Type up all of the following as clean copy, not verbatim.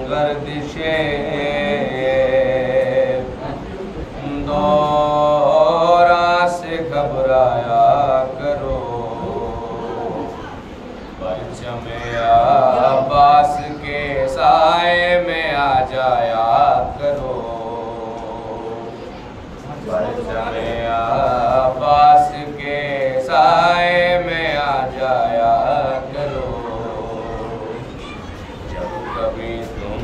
गर्दिशे दौरा से घबराया करो, परचमे अब्बास के साए में आ जाया करो, परचमे अब्बास के साए में आ जाया करो। जब कभी तुम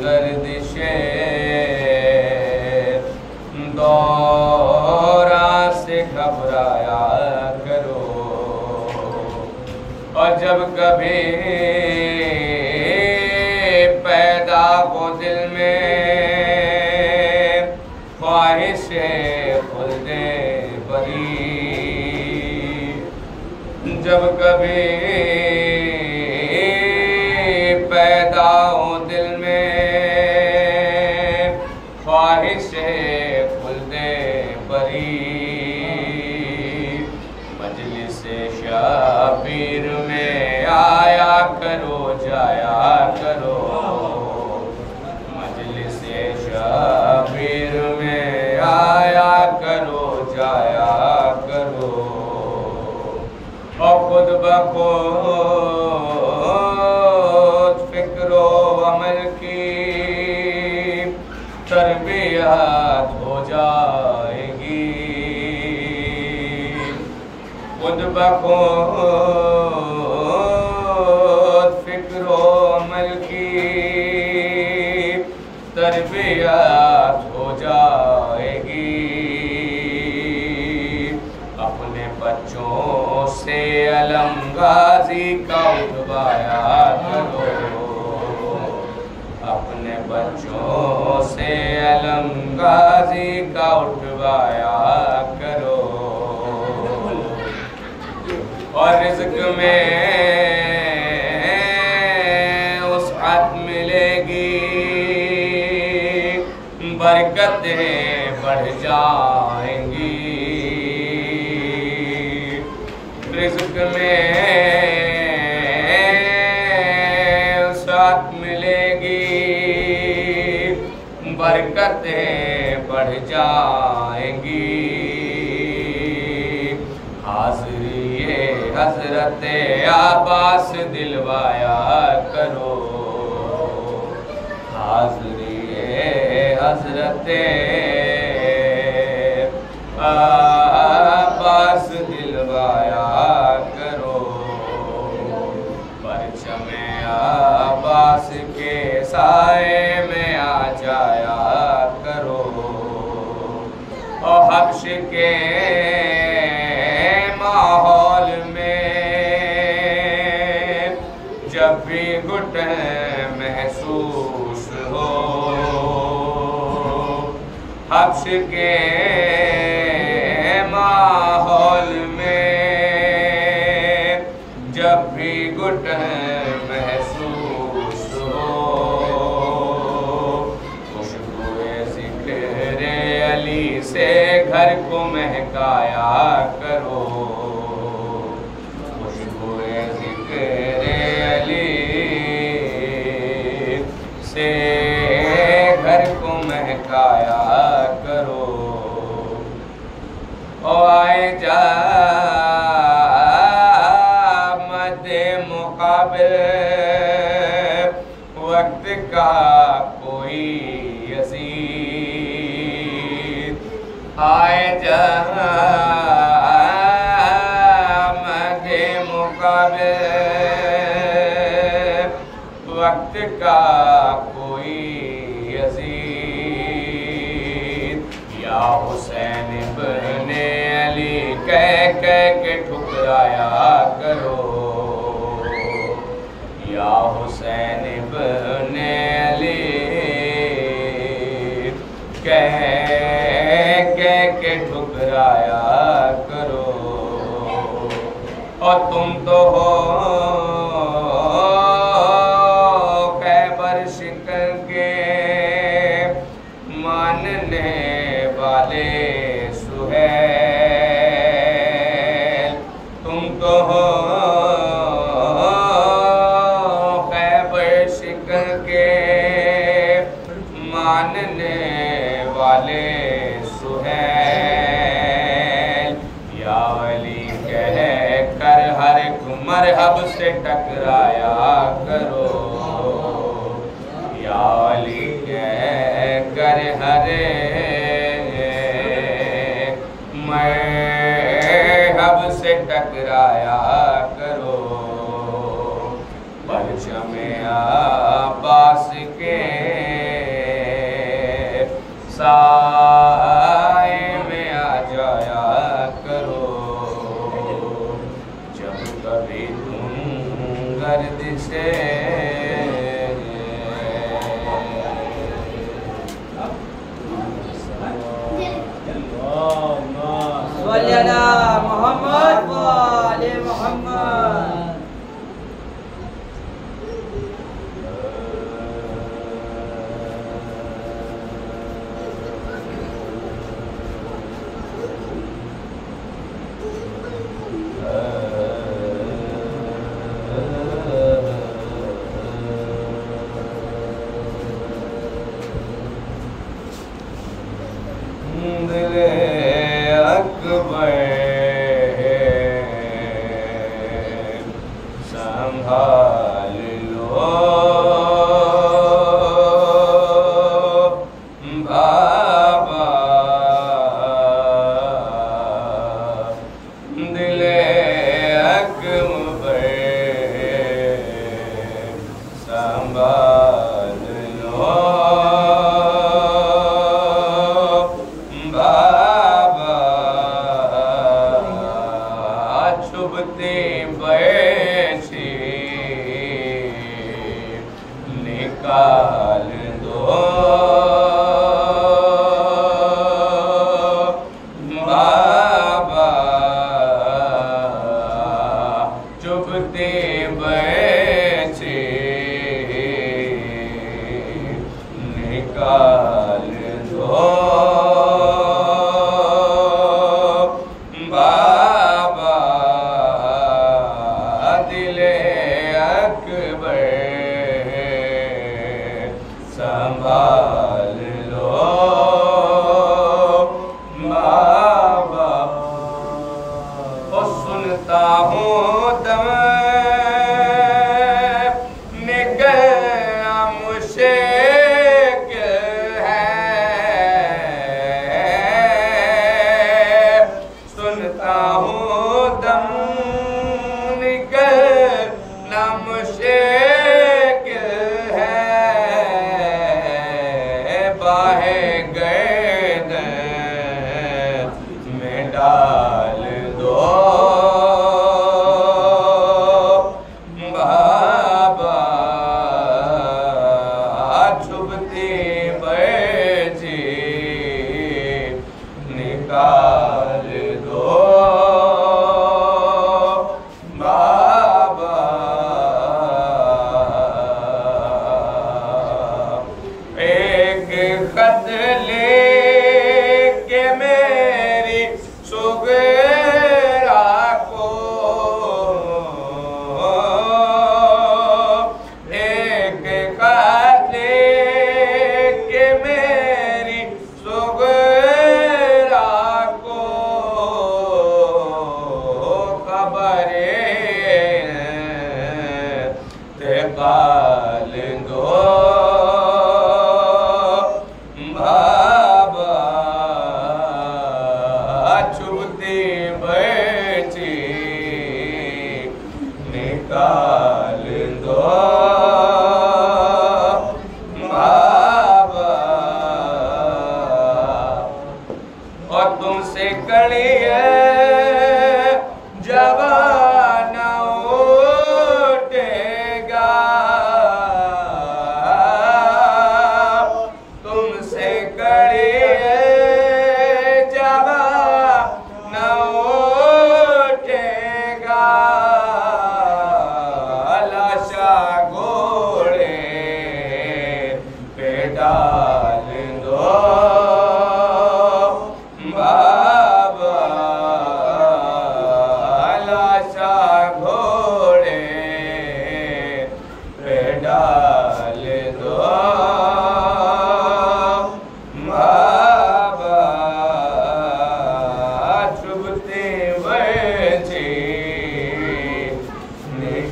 गर्दिशे दौरा से घबराया करो, और जब कभी पैदा हो दिल में ख्वाहिशे खुल्दे बरी, जब कभी पैदा हो दिल में ख्वाहिशे खुल्दे बरी, मजलिसे शबीर में आया करो जाया करो, मजलिसे शबीर में आया करो जाया करो, और खुद बखुद फिक्रो अमल की तरबियत हो जाएगी, खुद बखुद फिक्रो अमल की तरबियत हो जाएगी। अपने बच्चों से अलमगाजी का उठवाया करो, अपने बच्चों से अलमगाजी का उठवाया करो, और रिज़्क़ में वसअत मिलेगी, बरकतें बढ़ जाएंगी, रिज़्क़ में वसअत मिलेगी, बरकतें बढ़ जाएंगी। हाज़िरिए हज़रत अब्बास दिलवाया करो, हाज़िरिए हज़रत अब्बास दिलवाया करो, परचमे अब्बास के साए में आ जाया करो, और हब्श के माहौल में जब भी घुटन महसूस हो, हब्श के माहौल में जब भी घुटन महसूस हो, खुशबुए ज़िक्र अली से घर को महकाया करो, खुशबुए ज़िक्र अली से घर को महकाया करो, और आए जा मदे मुकाबिल वक्त का कोई यज़ीद, आए जा मदे मुकाबिल वक्त का कोई यज़ीद, या हुसैन इब्ने अली कह कह के ठुकराया करो, या हुसैन इब्ने अली कह कह के ठुकराया करो, और तुम तो हो खैबर शिकन के मानने वाले सुहैल, तुम तो हो खैबर शिकन के मरहब से टकराया करो, या अली कह कर हरे मरहब से टकराया करो, परचमे अब्बास के साए में आ जाया करो, जब कभी तुम गर्दिशे सल्लल्लाहु मोहम्मद व आले मोहम्मद। संभाल लो बाबा, दिले अकबर संभाल लो बाबा, चुभते बैठी निकाल दो बाबा, चुभते बैठी निकाल दो बाबा, दिले अकबर संभाल लो बाबा। ओ सुनता हूँ दम निकलना मुश्किल है, सुनता हूँ दम निकलना मुश्किल है, बाहे गर्दन में डाल दो बाबा, चुभती बजी निकाल दो बाबा, एक खत लेके मेरी सुगरा को, एक खत लेके मेरी सुगरा को, खबरे इंतकाल दो बाबा, चुभती बैठी निकाल दो बाबा, और तुमसे कड़ी जवान उठेगा, तुमसे कड़ी जवान उठेगा,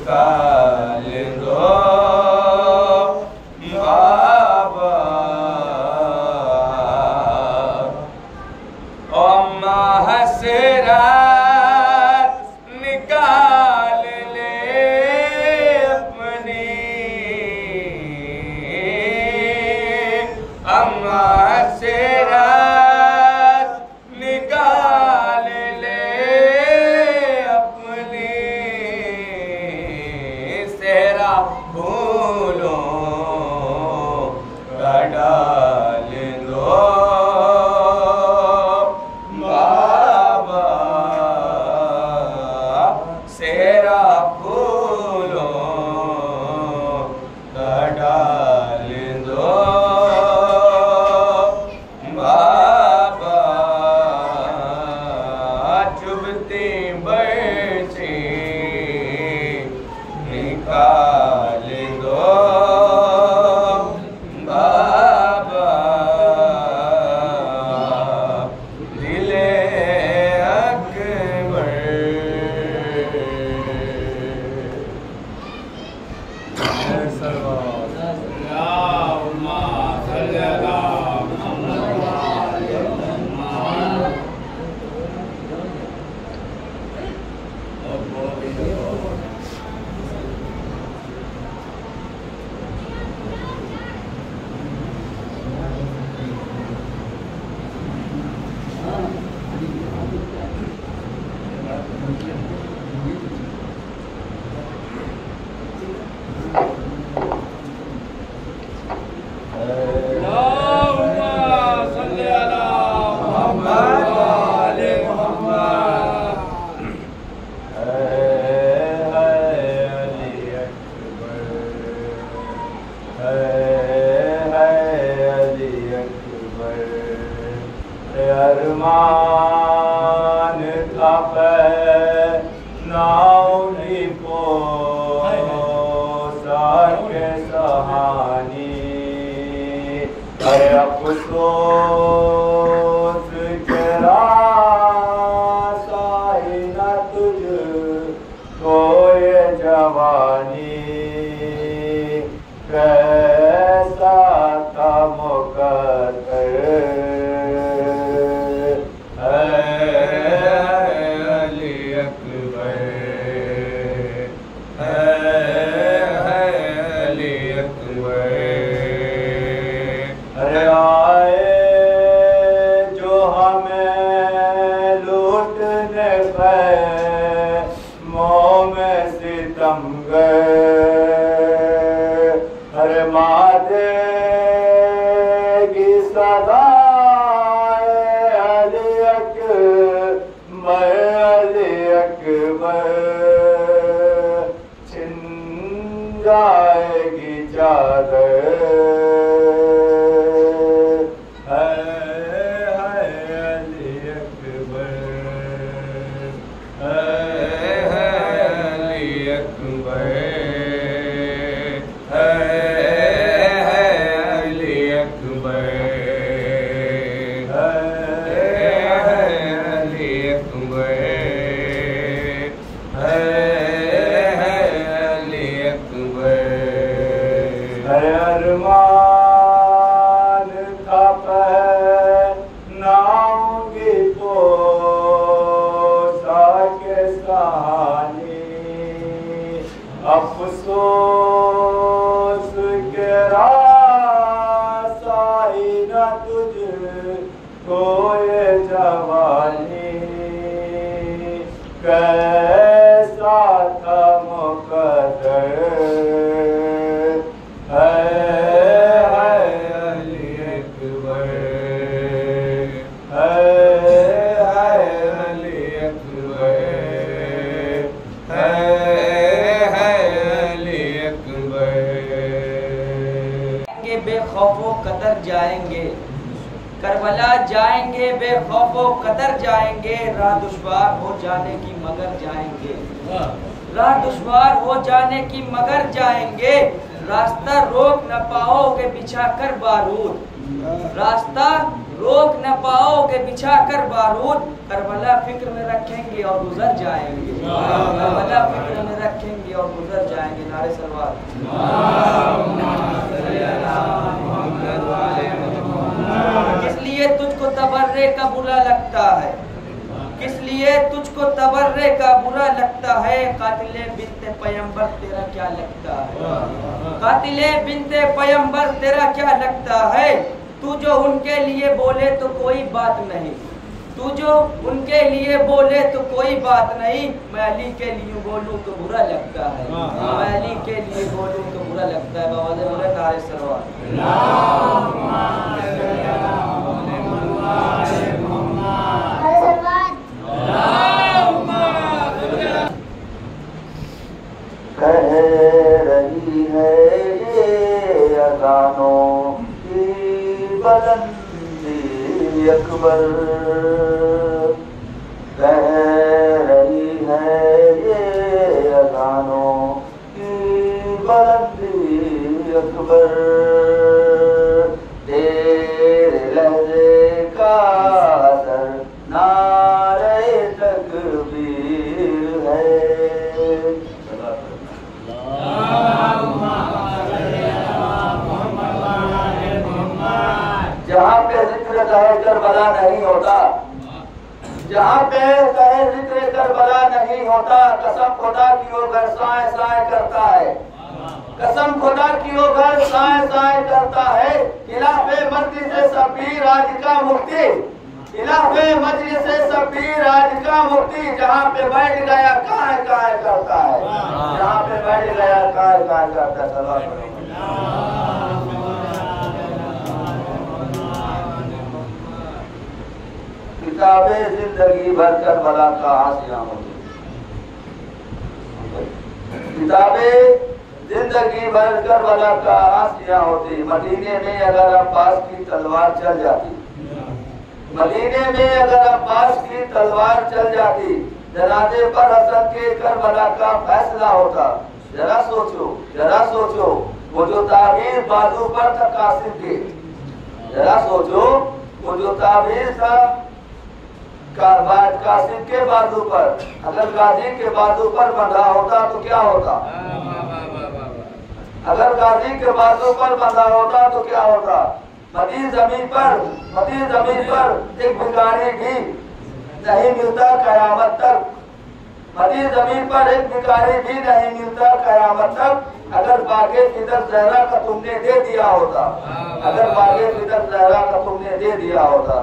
निकाल दो बाबा। ओ महसरात निकाल ले अपनी, महसरात निकाल ले अपनी, सेहरा फूलों का डाल दो बाबा। सेहरा फूलों का डाल दो बाबा। चुभती बर्छी निकाल दो बाबा। दिले अकबर अरमान था नाउली को साके सहानी। अरे अफसोस करा साई न तुझ कोई जवानी। कैसा था मुकद्दर हरे मादे की सदा अली अकबर छिन जाएगी चादर। अली अकबर अरमान था नाऊंगी तो साके सहानी। अफसोस के रासाई न तुझ कोई जवानी। कैसा था मुकद्दर बेखौफो कतर जाएंगे, करबला जाएंगे, बेखौफो कतर जाएंगे। राह दुश्वार हो जाने की मगर जाएंगे, राह दुश्वार हो जाने की मगर जाएंगे। रास्ता रोक न पाओगे बिछा कर बारूद, रास्ता रोक न पाओगे बिछा कर बारूद। करबला फिक्र में रखेंगे और गुजर जाएंगे, करबला फिक्र में रखेंगे और गुजर जाएंगे। नारे सलवात। किस लिए तुझको तबर्रे का बुरा लगता है, किस लिए तुझको तबर्रे का बुरा लगता है, कातिले बिन्ते पैगंबर तेरा क्या लगता है, कातिले बिन्ते पैगंबर तेरा क्या लगता है। तू जो उनके लिए बोले तो कोई बात नहीं, तू जो उनके लिए बोले तो कोई बात नहीं, मैं अली के लिए बोलूं तो बुरा लगता है, मैं अली के लिए बोलूं तो बुरा लगता है। बाबा ने बोले नारे सलवात। कह रही है ये अज़ानों की बुलंदी अकबर, कह रही है ये अज़ानों की बुलंदी अकबर, तेरे लहज़े का असर नारे तकबीर है। जहाँ पे जिक्र कहे करबला नहीं होता, जहाँ पे कहे जिक्र करबला नहीं होता, कसम खुदा की वो घर साए साए करता है, कसम खुदा की वो घर साए साए करता है। खिलाफे मस्जिद से शब्बीर आज का मुफ्ती, खिलाफे मस्जिद से शब्बीर आज का मुफ्ती, जहाँ पे बैठ गया काहे काहे करता है, जहाँ पे बैठ गया काहे काहे करता है। सलाम किताबें जिंदगी भर करबला का आसिया होती, किताबें जिंदगी भर करबला का आसिया होती। मदीने में अगर अब्बास की तलवार चल जाती, मदीने में अगर अब्बास की तलवार चल जाती, जनाजे पर हसन के करबला का फैसला होता। जरा सोचो, जरा सोचो, वो जो ताबीर बाजू पर था कासिम के, जरा सोचो वो जो ताबीर था कासिम के बाजू पर, अगर गाजी के बाजू पर बंधा होता तो क्या होता, अगर गाजी के बाजू पर बंधा होता तो क्या होता। मदीन जमीन पर एक भिखारी भी नहीं मिलता कयामत तक, मदीन जमीन पर एक भिखारी भी नहीं मिलता कयामत तक, अगर बागे फिदर जहरा का तुमने दे दिया होता, अगर बागे फिदर जहरा का तुमने दे दिया होता।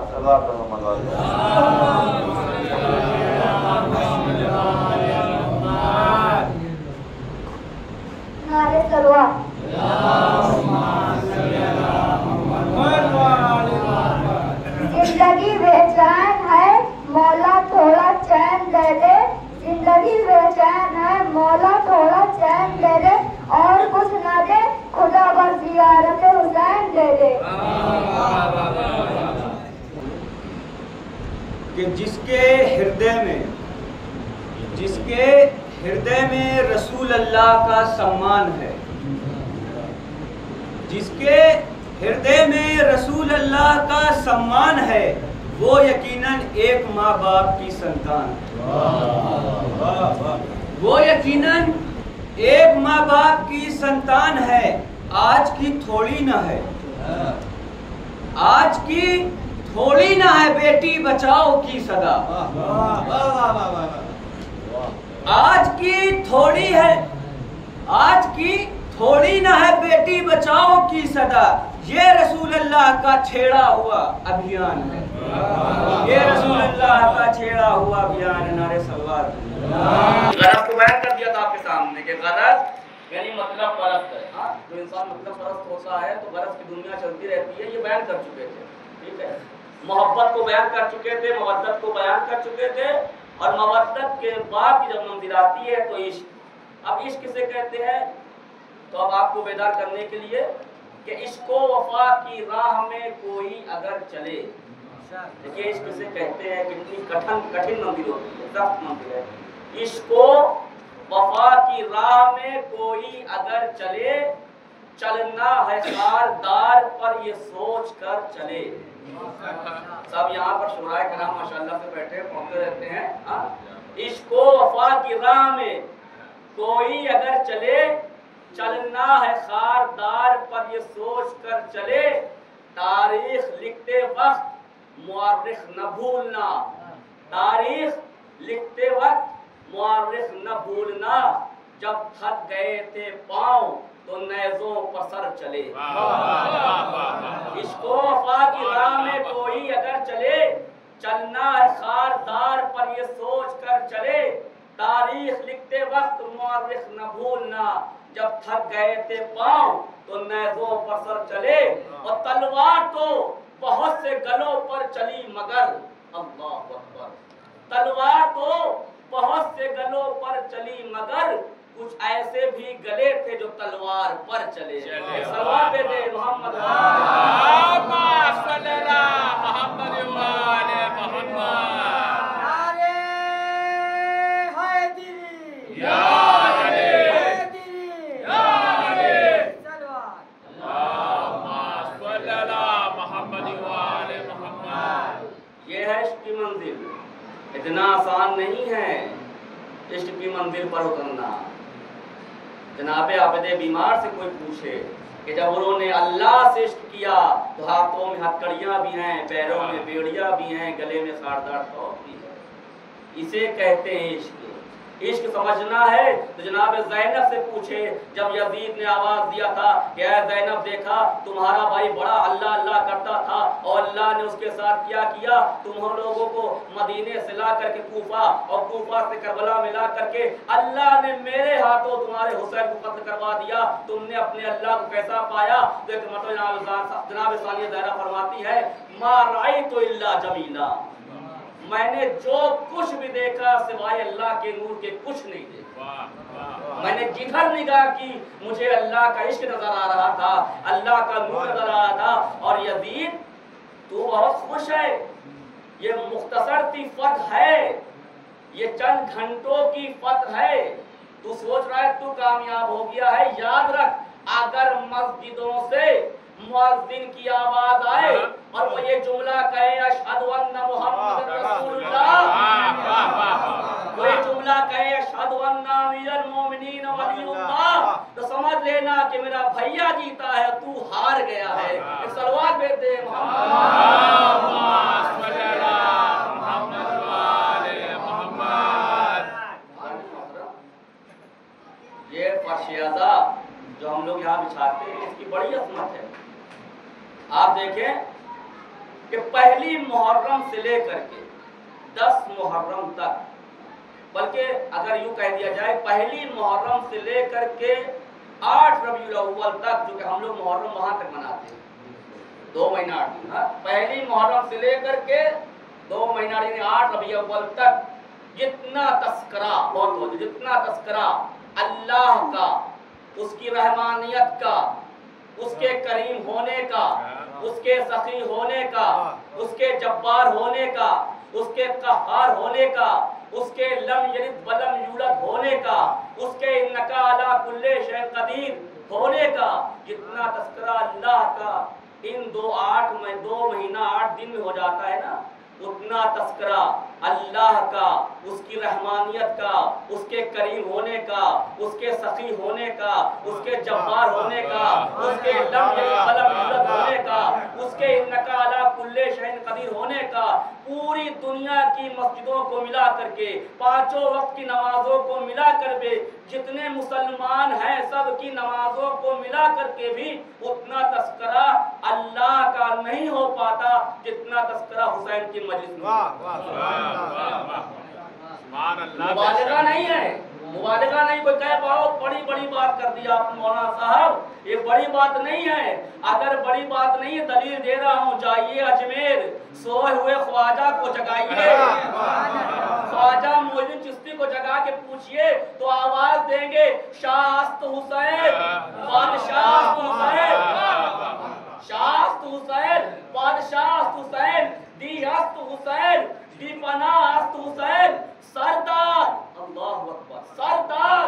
नारे सलवा। जिंदगी बेचैन है मौला थोड़ा चैन दे दे, जिंदगी बेचैन है मौला थोड़ा चैन दे दे, और कुछ न दे खुदा बस ज़ियारत हुसैन दे दे। कि जिसके हृदय में रसूल अल्लाह का सम्मान है, जिसके हृदय में रसूल अल्लाह का सम्मान है, वो यकीनन एक माँ बाप की संतान है, वो यकीनन एक माँ बाप की संतान है। आज की थोड़ी ना है, आज की थोड़ी ना है बेटी बचाओ की सदा, आज की थोड़ी है, आज की थोड़ी ना है बेटी बचाओ की सदा, ये रसूल अल्लाह का छेड़ा हुआ अभियान है, ये रसूल अल्लाह का छेड़ा हुआ अभियान है। नारे सलवात। गरज को बयान कर दिया था आपके सामने कि गरज यानी मतलब परस्त है। हाँ, जो इंसान मतलब परस्त होता है तो गरज की दुनिया चलती रहती है, ये बयान कर चुके थे। ठीक है, मोहब्बत को बयान कर चुके थे, मवद्दत को बयान कर चुके थे, और मवद्दत के बाद की जब मंजिल आती है तो इश्क। अब इश्क किसे कहते हैं, तो अब आपको बेदार करने के लिए कि इश्को वफा की राह में कोई अगर चले, देखिए इश्क किसे कहते हैं, कितनी कठिन मंजिल होती है, सख्त मंजिल है। इश्को वफा की राह में कोई अगर चले, चलना है सारदार पर ये सोच कर चले, सब यहाँ पर शुराए कराम माशाल्लाह से बैठे पढ़ते रहते हैं। इश्को वफा की राह में कोई अगर चले, चलना है खारदार पर ये सोच कर चले, तारीख लिखते वक्त मुअर्रिख न भूलना, तारीख लिखते वक्त मुअर्रिख न भूलना, जब थक गए थे पाँव तो नेज़ों पर सर चले। इसको वफा की राह में कोई अगर चले, चलना है खारदार पर ये सोच कर चले, तारीख लिखते वक्त मुअर्रिख न भूलना, जब थक गए थे पाँव तो नेज़ों पर सर चले। और तलवार तो बहुत से गलों पर चली मगर, अल्लाह अकबर, तलवार तो बहुत से गलों पर चली मगर, कुछ ऐसे भी गले थे जो तलवार पर चले। सलवात पे दे मोहम्मद ये है इश्क की मंजिल, इतना आसान नहीं है इश्क की मंजिल पर उतरना। जनाबे आबिदे बीमार से कोई पूछे कि जब उन्होंने अल्लाह से इश्क किया तो हाथों में हथकड़ियाँ भी हैं, पैरों में बेड़ियाँ भी हैं, गले में खारदार तौर भी है। इसे कहते हैं इश्क। इश्क समझना है तो जनाब ज़ैनब से पूछे, जब यजीद ने आवाज़ दिया था कि ऐ ज़ैनब देखा तुम्हारा भाई बड़ा अल्लाह अल्लाह करता था और अल्लाह ने उसके साथ क्या किया, तुम लोगों को मदीने से ला करके कूफा और कूफा से करबला में ला करके अल्लाह ने मेरे हाथों तुम्हारे हुसैन को कत्ल करवा दिया, तुमने अपने अल्लाह को कैसा पाया? तो एक मतलब जनाब सानिया ज़हरा फरमाती है, मा रायतु इल्ला जमीला, मैंने जो कुछ भी देखा सिवाय अल्लाह के नूर के कुछ नहीं देखा। मैंने जिधर निगाह की मुझे अल्लाह का इश्क नजर आ रहा था, अल्लाह का नूर नजर आ रहा था। और यजीद तू बहुत खुश है, ये मुख्तसर सी फतह है, ये चंद घंटों की फतह है, तू सोच रहा है तू कामयाब हो गया है। याद रख, अगर मस्जिदों से मुअज्जिन की आवाज आए और वो ये जुमला कहे अशहदु अन्ना मुहम्मद रसूलुल्लाह, वो ये जुमला कहे अशहदु अन्ना अमीरुल मोमिनीन वलियुल्लाह, तो समझ लेना कि मेरा भैया जीता है, तू हार गया है। एक सलवात भेज दे ये फर्शियाजा जो हम लोग यहाँ बिछाते हैं इसकी बड़ी अजमत है। आप देखें कि पहली मुहर्रम से लेकर के 10 मुहर्रम तक, बल्कि अगर यूं कह दिया जाए पहली मुहर्रम से लेकर के 8 रबीउल अव्वल तक, जो कि हम लोग मुहर्रम वहां तक मनाते हैं 2 महीना 8 दिन, पहली मुहर्रम से लेकर के 2 महीना 8 रबीउल अव्वल तक जितना तस्करा, बहुत जितना तस्करा अल्लाह का, उसकी रहमानियत का, उसके करीम होने का, उसके सखी होने का, उसके जब्बार होने का, उसके कहार होने का, उसके लम यलिद वलम यूलद होने का, उसके इन्नका अला कुल्ले शैइन कदीर होने का, जितना तस्करा अल्लाह का इन 2 महीना 8 दिन में हो जाता है ना, उतना तस्करा अल्लाह का, उसकी रहमानियत का, उसके करीम होने का, उसके सखी होने का, उसके जब्बार होने का, उसके लम यलिद वलम यूलद होने का, उसके इन्नका अला कुल्ले शैइन कदीर होने का, पूरी दुनिया की मस्जिदों को मिला करके, 5 वक्त की नमाजों को मिला करके, जितने मुसलमान हैं सब की नमाजों को मिला करके भी उतना तस्करा अल्लाह का नहीं हो पाता जितना तस्करा हुसैन की मजलिस में। मुबालगा नहीं है, मुबालगा नहीं। कोई कहे बहुत बड़ी बात कर दी आपने मौलाना साहब, ये बड़ी बात नहीं है। अगर बड़ी बात नहीं है, दलील दे रहा हूँ, जाइए अजमेर, सोए हुए ख्वाजा को जगाइए, ख्वाजा मोइनुद्दीन चिश्ती को जगा के पूछिए तो आवाज देंगे, शास्त हुसैन, बादशाह हुसैन, शास्त हुसैन, बादशाह हुसैन, दी हस्त हुसैन, दी पनाह हस्त हुसैन, सरदार, अल्लाहु अकबर, सरदार,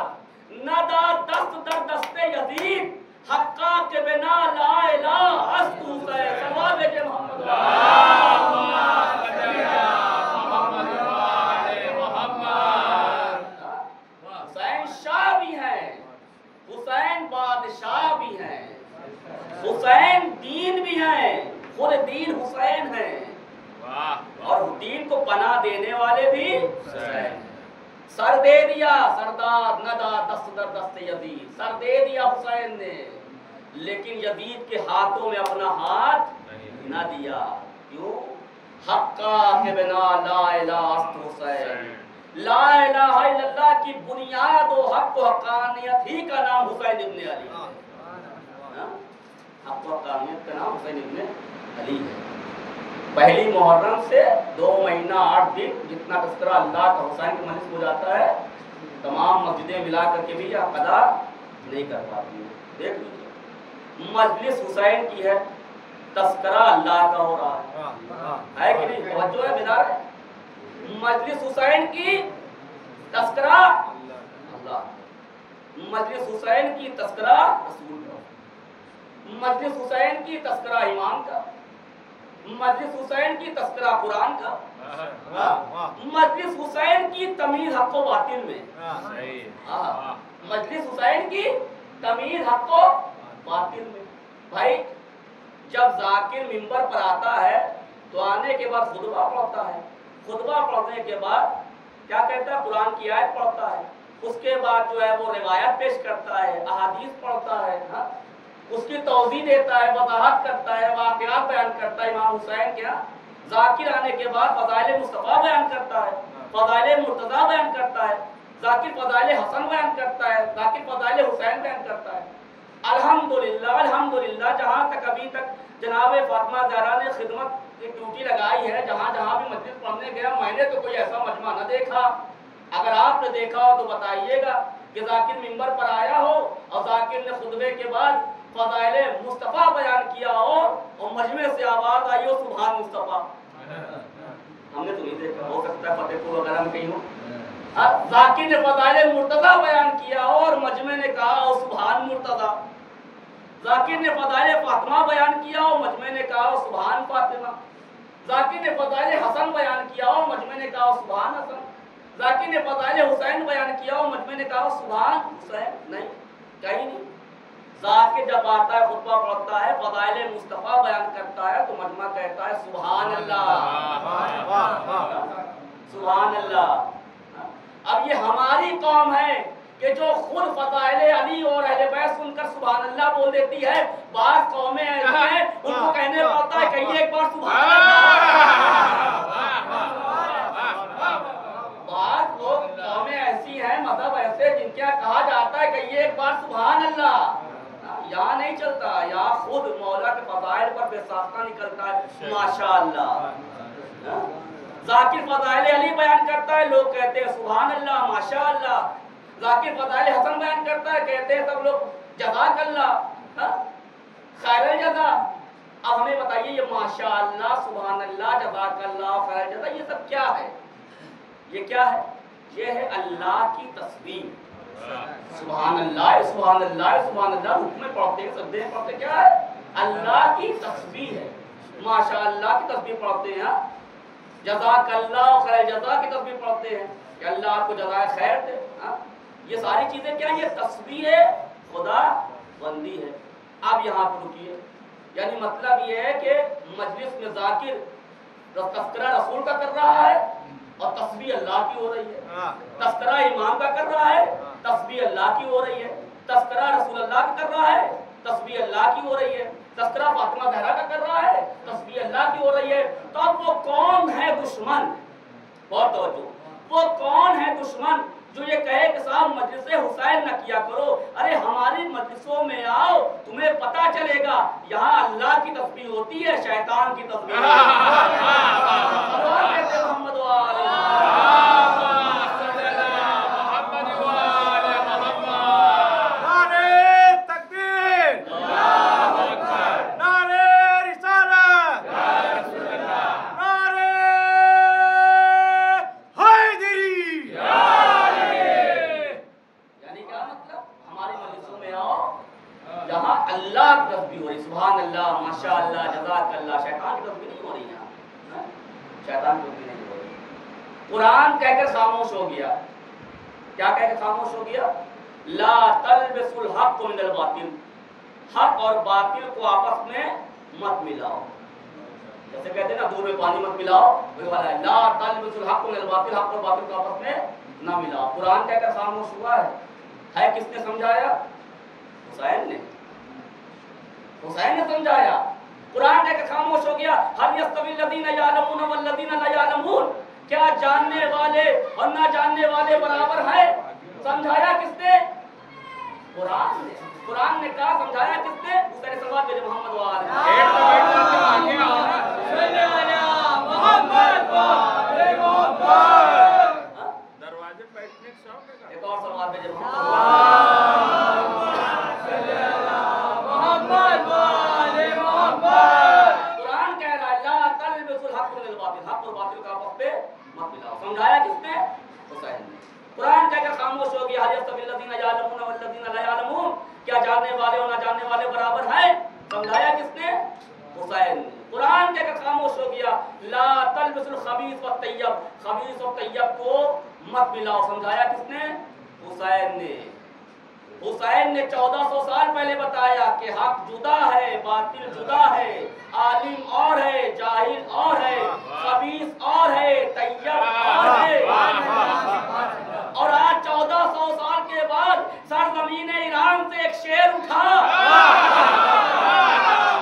नदा दस्त दर दस्ते यजीद, हक्का के बिना ला इलाहा हस्त हुसैन। सलवात भेजे मोहम्मद। हुसैन दीन भी हैं, खुद दीन हुसैन हैं और दीन को पनाह देने वाले भी हुसैन। सर दे दिया सरदार नदा दस्त दर दस्त यजीद, सर दे दिया हुसैन ने, लेकिन यजीद के हाथों में अपना हाथ न दिया। क्यों? हक्का के बिना ला इलाहा हुसैन, ला इलाहा इल्लल्लाह की बुनियाद और हक व हक्कानियत ही का नाम हुसैन इब्न अली है। हक व हक्कानियत का नाम हुसैन इब्न अली है। पहली मुहर्रम से 2 महीना 8 दिन जितना तस्करा अल्लाह का हुसैन की मजलिस हो जाता है, तमाम मस्जिदें मिला करके भी यह कदा नहीं कर पाती है। देख लीजिए, मजलिस हुसैन की है, तस्करा अल्लाह का हो रहा है कि नहीं? तवज्जो है, बिदार है। मजलिस हुसैन की तस्करा अल्लाह, मजलिस हुसैन की तस्करा रसूल का, मजलिस हुसैन की तस्करा ईमान का, मजलिस हुसैन की तस्करा कुरान का, मजलिस हुसैन की तमीज हक व बातिल में, मजलिस हुसैन की तमीज हक व बातिल में। भाई जब जाकिर मिंबर पर आता है तो आने के बाद खुतबा पढ़ता है, खुतबा पढ़ने के बाद क्या कहता है? कुरान की आयत पढ़ता है, उसके बाद जो है वो रिवायत पेश करता है, अहादीस पढ़ता है, उसकी तौज़ी देता है, वज़ाहत करता है, वाक़ियात बयान करता है। इमाम हुसैन क्या जाकिर आने के बाद फ़ज़ाइल मुस्तफ़ा बयान करता है, फ़ज़ाइल मुर्तज़ा बयान करता है, जाकिर फ़ज़ाइल हसन बयान करता है, जाकिर फ़ज़ाइल हुसैन बयान करता है। अल्हम्दुलिल्लाह अल्हम्दुलिल्लाह, जहाँ तक अभी तक जनाब फातिमा ज़हरा ने खिदमत की ड्यूटी लगाई है, जहाँ जहाँ भी मस्जिद पढ़ने गया, मैंने तो कोई ऐसा मजमा न देखा। अगर आपने देखा हो तो बताइएगा कि जाकिर मिंबर पर आया हो और जाकिर ने खुतबे के बाद फ़ज़ाइल मुस्तफ़ा बयान किया और मजमे से आवाज़ आई हो सुभान मुस्तफ़ा। हमने तो नहीं देखा, हो सकता है फतेहपुर वगैरह में कहीं हो। जाकिर ने फ़ज़ाइल मुर्तज़ा बयान किया और मजमे ने कहा हो सुभान मुर्तज़ा। जाकिर ने फ़ज़ाइल फातिमा बयान किया और मजमे ने कहा हो सुभान फातिमा। जाकिर ने फ़ज़ाइल हसन बयान किया और मजमे ने कहा हो सुभान हसन। जाकिर ने फ़ज़ाइल हुसैन बयान किया और मजमे ने कहा हो सुभान हुसैन। नहीं, कहीं नहीं। जाकिर जब आता है, खुतबा पढ़ता है, फ़ज़ाइल मुस्तफ़ा बयान करता है, तो मजमा कहता है सुभान अल्लाह, सुभान अल्लाह। अब ये हमारी कौम है कि जो खुद फ़ज़ाइल अली और अहले बैत सुनकर सुभान अल्लाह बोल देती है। बात कौमें ऐसी हैं, उनको कहने पड़ता है कहिए एक बार सुभान अल्लाह। बात लोग कौमें ऐसी हैं, मतलब ऐसे जिनके यहाँ कहा जाता है कहिए एक बार सुभान अल्लाह। यहाँ नहीं चलता, यहाँ खुद मौला के फ़ज़ाइल पर बेसाख्ता निकलता है माशाअल्लाह। जाकिर फ़ज़ाइल अली बयान करता है, लोग कहते हैं सुभान अल्लाह माशाअल्लाह। जाकिर फ़ज़ाइल हसन बयान करता है, कहते हैं सब लोग जज़ाकल्लाह, खैर जज़ा। अब हमें बताइए ये माशाअल्लाह, सुभान अल्लाह, जज़ाकल्लाह, खैर जज़ा, ये सब क्या है? ये क्या है? ये है अल्लाह की तस्बीह। सुभान अल्लाह, सुभान अल्लाह, सुभान अल्लाह, हुक्म पढ़ते हैं, सजदे में पढ़ते, क्या है? अल्लाह की तस्बीह है। माशाअल्लाह की तस्बीह पढ़ते हैं, जज़ाकल्लाह खैर जज़ा की तस्बीह पढ़ते हैं कि अल्लाह आपको जज़ाए खैर दे। ये सारी चीजें क्या? ये तस्बीह खुदा बंदी है। अब यहाँ पर रुकिए, यानी मतलब ये है कि मजलिस में जाकिर तस्करा रसूल का कर रहा है और तस्बीह अल्लाह की हो रही है। तस्करा इमाम का कर रहा है, तस्बीह अल्लाह की हो रही है। तस्करा रसूल अल्लाह का कर रहा है, तस्बीह अल्लाह की हो रही है। तस्करा फातिमा ज़हरा का कर रहा है, तस्बीह अल्लाह की हो रही है। तो अब वो कौन है दुश्मन? बहुत तवज्जो, वो कौन है दुश्मन जो ये कहे कि साहब मजलिस हुसैन न किया करो? अरे हमारी मजलिसों में आओ, तुम्हें पता चलेगा यहाँ अल्लाह की तस्बीह होती है, शैतान की तस्बीह। मोहम्मद सुभान अल्लाह, माशाअल्लाह, जज़ाकल्लाह, शैतान की तस्बीह नहीं हो रही यहाँ, शैतान की तस्बीह नहीं हो रही। कुरान कहकर खामोश हो गया। क्या कहकर खामोश हो गया? ला तलबिसुल हक़्क़ मिनल बातिल, हक और बातिल को आपस में मत मिलाओ। जैसे कहते हैं ना दूध में पानी मत मिलाओ, वही वाला है ला तल्बिसुल हक वल बातिल, हक और बातिल को आपस में ना मिलाओ। कुरान कहकर खामोश हुआ है किसने समझाया? हुसैन ने। हुसैन ने समझाया। कुरान कहकर खामोश हो गया। हल यस्तविल लदीना यालमून वल लदीना ला यालमून, क्या जानने वाले और ना जानने वाले बराबर हैं? समझाया किसने? कुरान ने। कुरान ने कहा, समझाया किसने? दूसरे सवाल भेजे मोहम्मद वाले दरवाजे बैठने एक और सवाल भेजे कुरान कह रहा है ला तल्बिसुल हक वल बातिल, हक और बातिल का आपस में मत मिलाओ। समझाया किसने? हुसैन ने। कुरान कहकर खामोश हो गया। हल यस्तविल लदीना यालमून वल लदीना ला यालमून, क्या जानने वाले और ना जानने वाले बराबर हैं? समझाया किसने? हुसैन ने। कुरान कहकर खामोश हो गया। ला तल्बिसुल खबीस व तय्यब, खबीस और तय्यब को मत मिलाओ। समझाया किसने? हुसैन ने। हुसैन ने 1400 साल पहले बताया कि हक जुदा है, बातिल जुदा है, आलिम और है, जाहिल और है, खबीस और है, तय्यब और है। और आज 1400 साल के बाद सरजमीन ईरान से एक शेर उठा।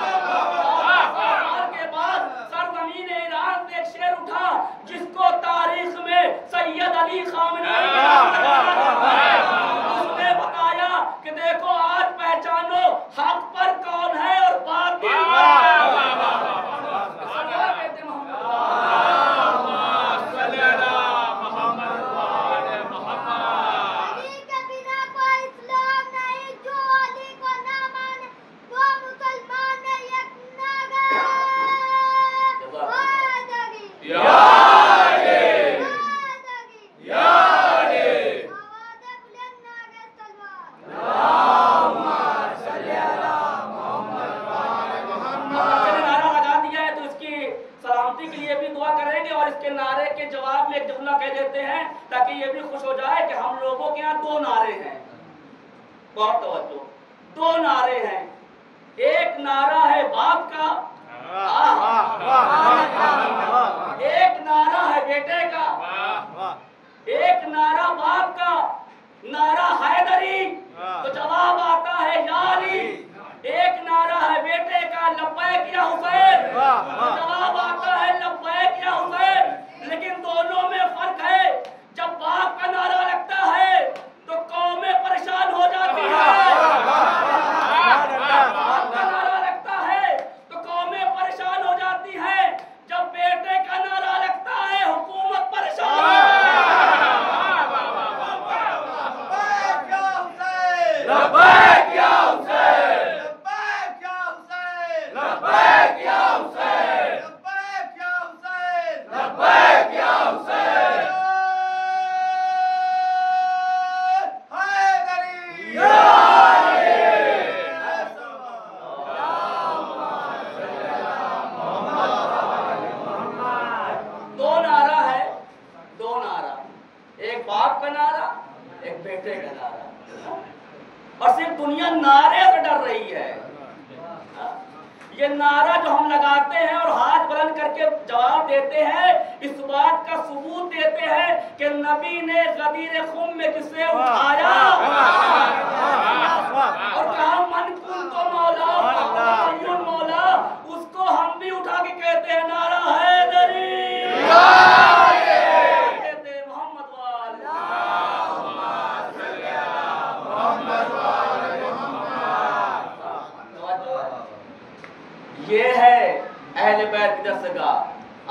1400 साल के बाद सरजमीन ईरान से एक शेर उठा जिसको तारीख में सैयद अली खामनेई उसने बताया कि देखो आज पहचानो हक पर कौन है और बातिल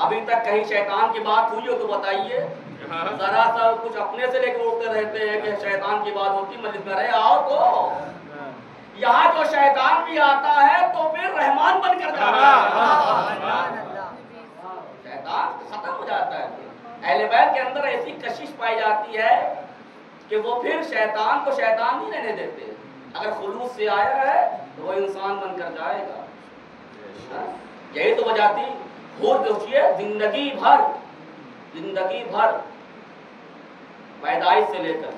अभी तक कहीं शैतान की बात हुई हो तो बताइए। जरा सा कुछ अपने से लेकर उठते रहते हैं कि शैतान की बात होती मस्जिद में रहे आओ तो यहाँ जो शैतान भी आता है तो फिर रहमान बनकर जाता है, शैतान खत्म हो जाता है। अहले बैत के अंदर ऐसी कशिश पाई जाती है कि वो फिर शैतान को शैतान नहीं रहने देते। अगर खुलूस से आया है तो वो इंसान बनकर जाएगा। यही तो वजह थी जिंदगी भर पैदाइश से लेकर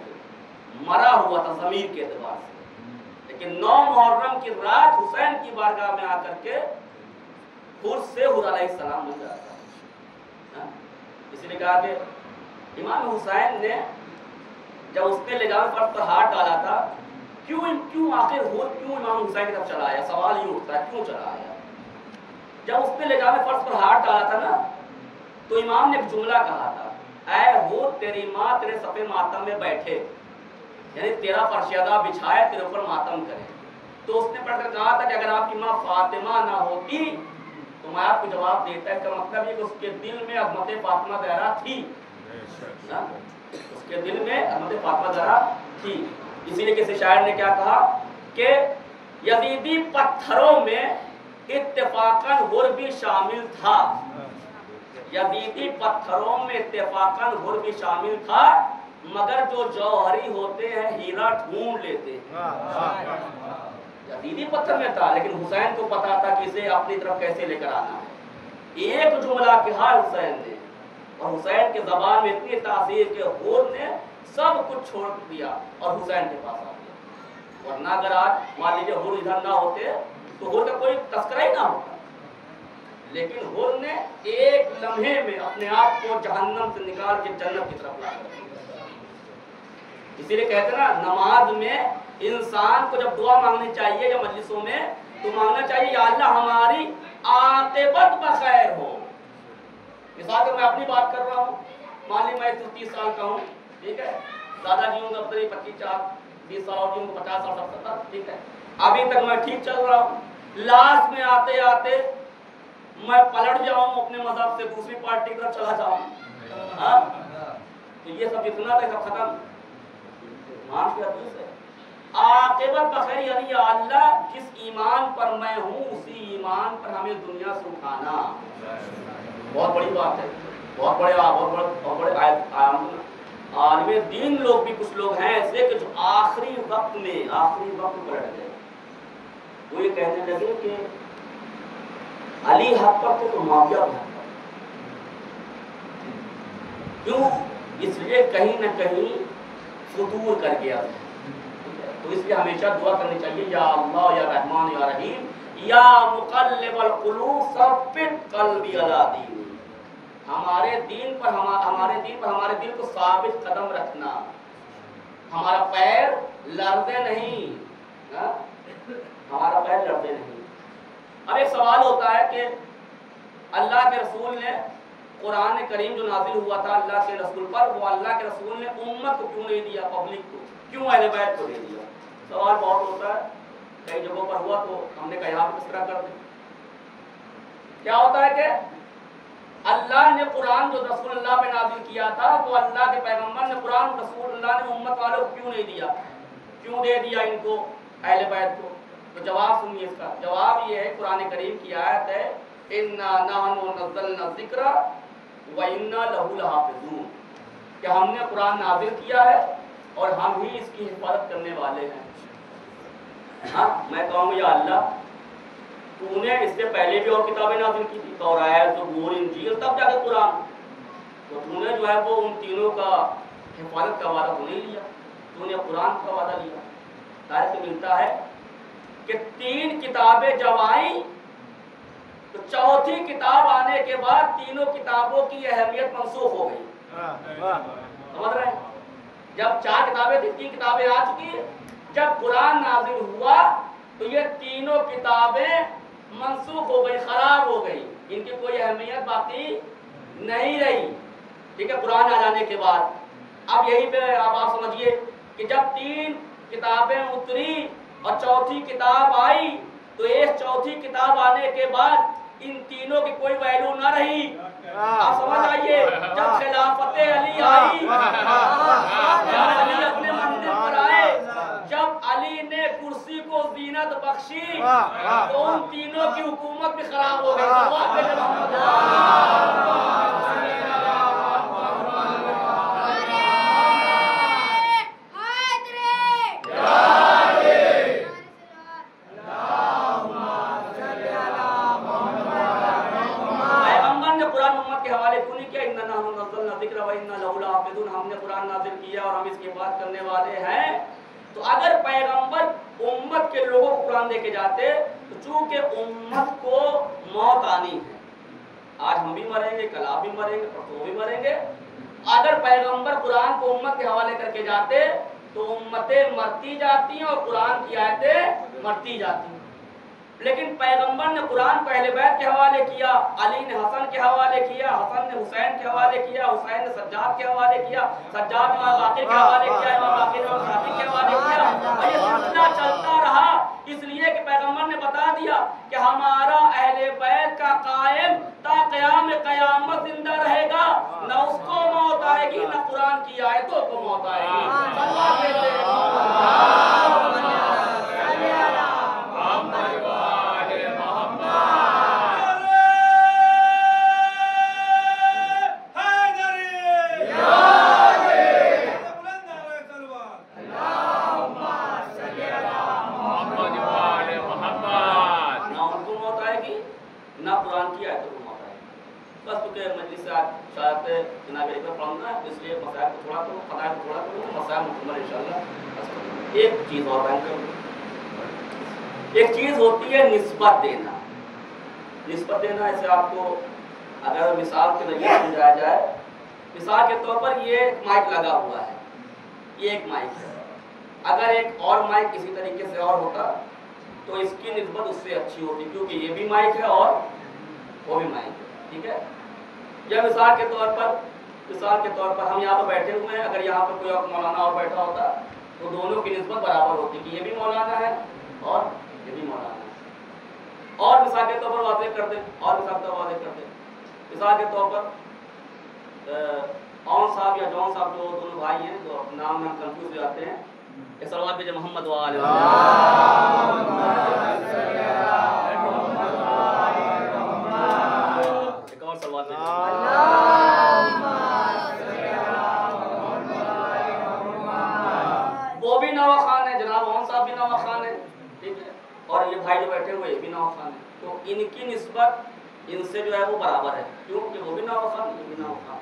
मरा हुआ था ज़मीर के एतबार से, लेकिन 9 मुहर्रम की रात हुसैन की बारगाह में आकर के हुर से हुर अलैहिस्सलाम बन जाता है। इसलिए कहा कि इमाम हुसैन ने जब उसने लेजाम फर्श पर हाथ डाला था, क्यों आखिर हुर क्यों इमाम हुसैन की तरफ चला आया, सवाल ये उठता है क्यों चला आया। जब उसने लेजाम फर्श पर हाथ डाला था ना, तो इमाम ने एक जुमला कहा था, ऐ हुर तेरी माँ तेरे सफे मातम में बैठे, यानी तेरा फर्शदा बिछाए तेरे ऊपर मातम करे। तो उसने पढ़कर कहा था कि अगर आपकी माँ फातिमा ना होती तो मैं आपको जवाब देता है। इसका मतलब ये कि उसके दिल में अज़मत फातिमा ज़हरा थी ना, उसके दिल में अज़मत फातिमा ज़हरा थी। इसीलिए किसी शायर ने क्या कहा कि यजीदी पत्थरों में इत्तेफाकन हुर भी शामिल था, यजीदी पत्थरों में इत्तेफाकन हुर भी शामिल था, मगर जो जौहरी होते हैं हीरा ढूंढ लेते हैं। यजीदी पत्थर में था, लेकिन हुसैन को पता था कि इसे अपनी तरफ कैसे लेकर आना है। एक जुमला कहा हुसैन ने, और हुसैन के ज़बान में इतनी तासीर के हुर ने सब कुछ छोड़ दिया और हुसैन के पास आ गया। वरना अगर आज मान लीजिए हुर इधर ना होते तो हुर का कोई तस्करा ही ना होता, लेकिन हुर ने एक लम्हे में अपने आप को जहन्नम से निकाल के जन्नत की तरफ ला दिया। इसीलिए कहते ना, नमाज में इंसान को जब दुआ मांगनी चाहिए या मजलिसों में, तो मांगना चाहिए या अल्लाह हमारी आक़िबत बखैर हो। मिसाल मैं अपनी बात कर रहा हूँ, मान ली मैं 30 साल का हूँ, ठीक है, दादाजी होंगे अब 25, 20 साल और होंगे 50 साल 70, ठीक है, अभी तक मैं ठीक चल रहा हूँ। लास्ट में आते आते मैं पलट जाऊँ, अपने मजहब से दूसरी पार्टी की तरफ चला जाऊँ, तो ये सब जितना था सब खत्म। मान के हदीस है, आक़िबत बखैर यानी या अल्लाह जिस ईमान पर मैं हूँ उसी ईमान पर हमें दुनिया से उठाना। बहुत बड़ी बात है, बहुत बड़े आलिम दीन लोग भी कुछ लोग हैं ऐसे कि जो आखिरी वक्त पलट गए। वो ये कहने लगे कि अली हक पर थे तो मुआविया भी हक पर। क्यों? इसलिए कहीं न कहीं फुतूर कर गया। तो इसलिए हमेशा दुआ करनी चाहिए, या अल्लाह या रहमान या रहीम या मुक़ल्लिबल क़ुलूब सब्बित क़ल्बी अला दीन। हमारे दीन पर हमारे दिल को साबित कदम रखना, हमारा पैर लर्ज़े नहीं, हमारा पैर लर्ज़े नहीं। अब एक सवाल होता है कि अल्लाह के रसूल ने कुरान करीम जो नाजिल हुआ था अल्लाह के रसूल पर, वो अल्लाह के रसूल ने उम्मत को क्यों नहीं दिया, पब्लिक को क्यों, अहले बैत को दे दिया? सवाल बहुत होता है, कई जगहों पर हुआ तो हमने कहा यहाँ पर किस तरह कर दे। क्या होता है कि अल्लाह ने कुरान जो रसूलुल्लाह पे नाजिल किया था, वो अल्लाह के पैगंबर ने कुरान रसूलुल्लाह ने उम्मत वालों को क्यों नहीं दिया, क्यों दे दिया इनको, अहले बैत को? तो जवाब सुनिए इसका। जवाब ये है, कुरान करीम की आयत है, इन्ना नहनु नज़्ज़लना ज़िक्रा व इन्ना लहु लहाफ़िज़ून, कि हमने कुरान नाजिल किया है और हम ही इसकी हिफाजत करने वाले हैं। हाँ, मैं कहूँगा या अल्लाह तूने इससे पहले भी और किताबें नाजिल की थी, तौरात, ज़बूर, इंजील, तब जाकर कुरान, तो तूने जो है वो उन तीनों का हिफाजत का वादा तो नहीं लिया, तूने कुरान का वादा लिया। तारीख से मिलता है कि 3 किताबें जब आई तो चौथी किताब आने के बाद तीनों किताबों की अहमियत मनसूख हो गई। समझ रहे हैं? जब 4 किताबें थी, 3 किताबें आ चुकी है। जब कुरान नाजिल हुआ तो ये तीनों किताबें मनसूख हो गई, खराब हो गई, इनकी कोई अहमियत बाकी नहीं रही। ठीक है, कुरान आ जाने के बाद अब यहीं पे अब आप समझिए कि जब 3 किताबें उतरी और चौथी किताब आई, तो एक चौथी किताब आने के बाद इन तीनों की कोई वैल्यू ना रही। आप समझ आइए, जब खिलाफत अली आई, जब अली अपने मंदिर पर आए, जब अली ने कुर्सी को जीनत बख्शी, तो उन तीनों की हुकूमत भी खराब हो गई। हमने कुरान नाज़िल किया और हम इसकी बात करने वाले हैं। तो अगर पैगंबर उम्मत उम्मत के लोगों को कुरान लेके जाते, तो चूंकि उम्मत को मौत आनी है, आज हम भी मरेंगे, कल आप भी मरेंगे, परसों भी मरेंगे। अगर पैगंबर कुरान को उम्मत के हवाले करके जाते तो उम्मतें मरती जाती हैं और कुरान की आयतें मरती जाती हैं। लेकिन पैगंबर ने कुरान को अहले बैत के हवाले किया, अली ने हसन के हवाले किया, हसन ने हुसैन के हवाले किया, हुसैन ने सज्जाद के हवाले किया, सज्जाद ने इमाम बाक़िर के हवाले किया, इमाम बाक़िर ने इमाम शाफी के हवाले किया। और ये सिलसिला चलता रहा, इसलिए कि पैगंबर ने बता दिया कि हमारा अहले बैत का कायम ता क़याम क़यामत जिंदा रहेगा, न उसको मौत आएगी न कुरान की आयतों को मौत आएगी। एक चीज होती है निस्बत देना। निस्बत देना ऐसे आपको अगर मिसाल के नजरिए समझाया जाए, मिसाल के तौर पर ये माइक लगा हुआ है, ये एक माइक है, अगर एक और माइक किसी तरीके से और होता तो इसकी निस्बत उससे अच्छी होती, क्योंकि ये भी माइक है और वो भी माइक है, ठीक है। या मिसाल के तौर पर हम यहाँ पर बैठे हुए हैं, अगर यहाँ पर कोई और मौलाना और बैठा होता तो दोनों की निस्बत बराबर होती कि ये भी मौलाना है और ये भी मौलाना है। और मिसाल के तौर पर वाज़ेह करते, मिसाल के तौर पर औन साहब या जौन साहब जो दोनों भाई हैं, जो नाम में हम कंफ्यूज हो जाते हैं, ये सलवात भेजे मोहम्मद वाले एक और सलवात वो भी नवा खान है, जनाब औन साहब भी नवा खान है, ठीक है, और ये भाई जो बैठे हुए ये भी नवा खान है, तो इनकी निस्बत इनसे जो है वो बराबर है, क्योंकि वो भी नवा खान, ये भी नवा खान।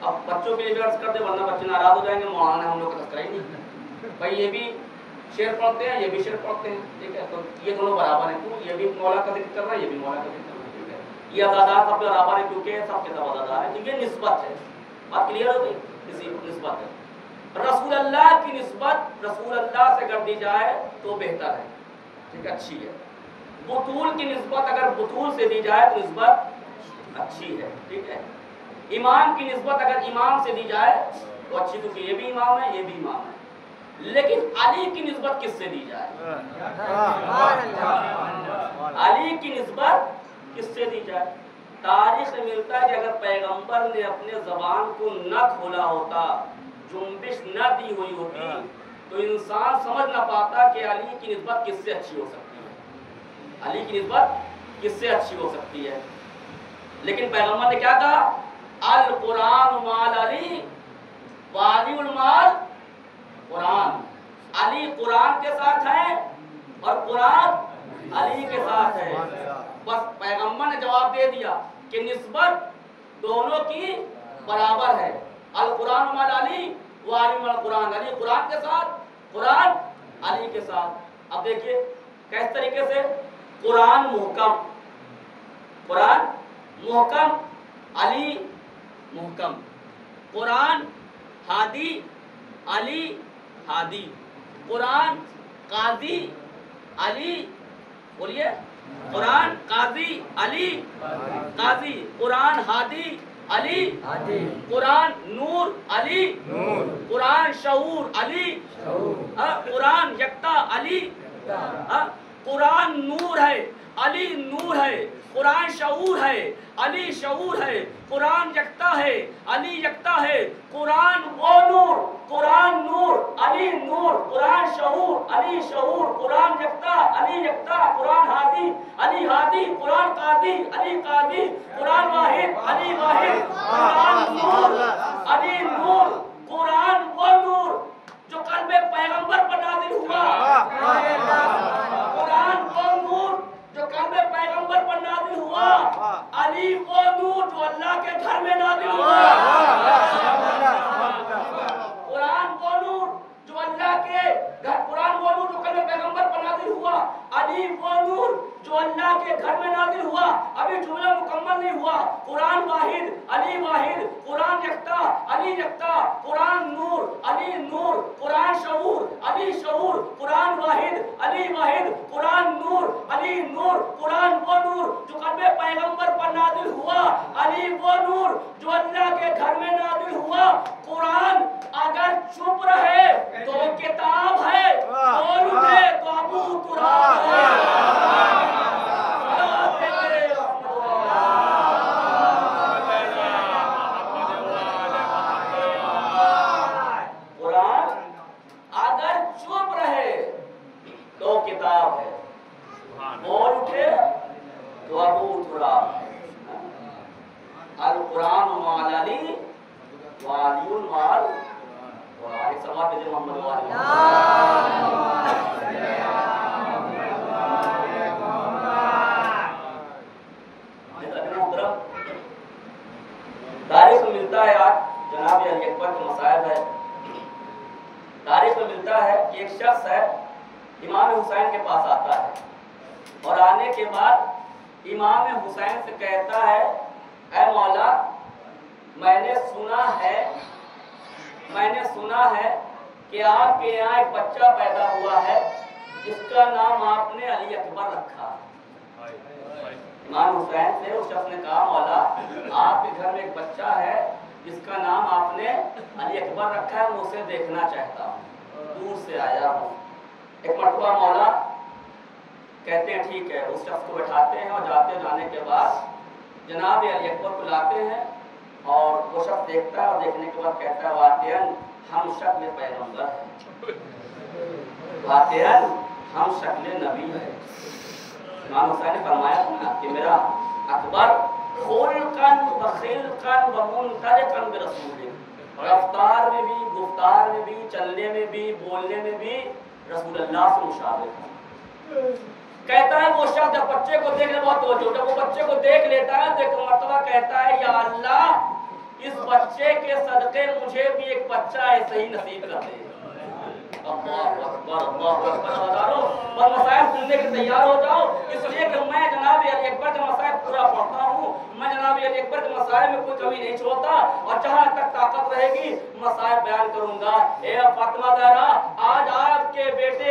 अब बच्चों के लिए भी अर्ज करते, वरना बच्चे नाराज हो जाएंगे, मौलाना हम लोग का तस्करा ही नहीं भाई, ये भी शेर पढ़ते हैं, ये भी शेर पढ़ते हैं, ठीक है, तो ये दोनों बराबर हैं, क्यों, ये भी मौला का जिक्र कर रहा है, ये भी मौला का जिक्र कर रहा है, ठीक है, ये अज़ादार सब बराबर है, क्योंकि सबके सब अज़ादार है, ठीक है, निस्बत है। बात क्लियर हो गई, इसी निस्बत है। रसूल अल्लाह की निस्बत रसूल अल्लाह से अगर दी जाए तो बेहतर है, ठीक है, अच्छी है। बुतूल की निस्बत अगर बुतूल से दी जाए तो निस्बत अच्छी है, ठीक है। इमाम की निस्बत अगर इमाम से दी जाए तो अच्छी, क्योंकि ये भी इमाम है, ये भी इमाम है। लेकिन अली की निस्बत किससे दी जाए? अली की निस्बत किससे दी जाए? तारीख में मिलता है कि अगर पैगंबर ने अपने जबान को न खोला होता, जुम्बिश न दी हुई होती, तो इंसान समझ ना पाता कि अली की निस्बत किससे अच्छी हो सकती है, अली की निस्बत किससे अच्छी हो सकती है। लेकिन पैगंबर ने क्या कहा? अल कुरान माल अली वालिउल माल कुरान, अली कुरान के साथ है और कुरान अली के साथ है। बस पैगंबर ने जवाब दे दिया कि निस्बत दोनों की बराबर है, अल कुरान माल अली वालिउल माल कुरान, अली कुरान के साथ, कुरान अली के साथ। अब देखिए किस तरीके से कुरान मुहकम, कुरान मुहकम, अली मुहकम, कुरान हादी, अली हादी, कुरान काजी, अली, बोलिए, कुरान काजी, अली काजी, कुरान हादी, अली हादी, कुरान नूर, अली नूर, कुरान शऊर, अली शऊर, कुरान यक्ता, अली, कुरान नूर है, अली नूर है, कुरान शऊर है, अली शऊर है, कुरान यक्ता है, अली यक्ता है, कुरान वो नूर, कुरान नूर, अली नूर, कुरान शऊर, अली शऊर, कुरान यक्ता, अली यक्ता, कुरान हादी, अली हादी, कुरान कादी, अली कादी, कुरान वाहिद, अली वाहिद, कुरान नूर, अली नूर, कुरान वो नूर जो कल्बे पैगंबर पर नाज़िल हुआ, कुरान वो नूर जो कल्बे पैगंबर पर नाज़िल हुआ, अली वो नूर जो अल्लाह के घर में नाज़िल हुआ, कुरान वो नूर जो अल्लाह के घर, कुरान वो नूर जो कल्बे पैगंबर पर नाज़िल अली वो नूर जो अल्लाह के घर में नाजिल हुआ। अभी जुमला मुकम्मल नहीं हुआ। कुरान वाहिद, अली वाहिद, कुरान यकता, अली यकता, कुरान नूर, अली नूर, कुरान शऊर, अली शऊर, कुरान वाहिद, अली वाहिद, कुरान नूर, अली नूर, कुरान वो नूर जो कल्बे पैगंबर पर नाजिल हुआ। अली वो नूर जो अल्लाह के घर में नाजिल हुआ। कुरान अगर चुप रहे तो किताब है, बोल उठे तो अबू तुराब है। कुरान अगर चुप रहे तो किताब है, बोल उठे तो अबू तुराब है। अल कुरान माली वालियुल माल और एक समाज पे मोहम्मद वाली तारीख में मिलता है आज जनाब अली अकबर के मसायब है। तारीख में मिलता है कि एक शख्स है इमाम हुसैन के पास आता है और आने के बाद इमाम हुसैन से कहता है, ऐ मौला मैंने सुना है कि आपके यहाँ एक बच्चा पैदा हुआ है जिसका नाम आपने अली अकबर रखा। इमाम हुसैन से उस शख्स ने कहा, मौला आपके घर में एक बच्चा है जिसका नाम आपने अली अकबर रखा है, मैं उसे देखना चाहता हूँ, दूर से आया हूँ। एक मरतबा मौला कहते हैं ठीक है, उस शख्स को बैठाते हैं और जाने के बाद जनाब अली अकबर को लाते हैं और वो शख्स देखता है और देखने के बाद कहता है, वाक़ियन हम शक्ल पैगंबर हैं, वाक़ियन हम शक्ल नबी है। इमाम हुसैन ने फरमाया था कि मेरा अकबर खुल्कन व खिल्कन व मुंतलिकन बिरसूल, रफ्तार में भी, गुफ्तार में भी, चलने में भी, बोलने में भी रसूलुल्लाह से मुशाबिह है। कहता है वो शख्स जब बच्चे को देखने बहुत तवज्जो, जब वो बच्चे को देख लेता है तो एक मर्तबा कहता है, या अल्लाह इस बच्चे के सदके मुझे भी एक बच्चा ऐसे ही नसीब कर दे। और मसाइल सुनने के तैयार हो जाओ, इसलिए कि मैं जनाब अली अकबर के मसाइल पूरा पढ़ता हूँ, मैं जनाब अली अकबर के मसाइल में कोई कमी नहीं छोड़ता और जहाँ तक ताकत रहेगी मसाइल बयान करूंगा। ए फातिमा ज़हरा, आज आपके बेटे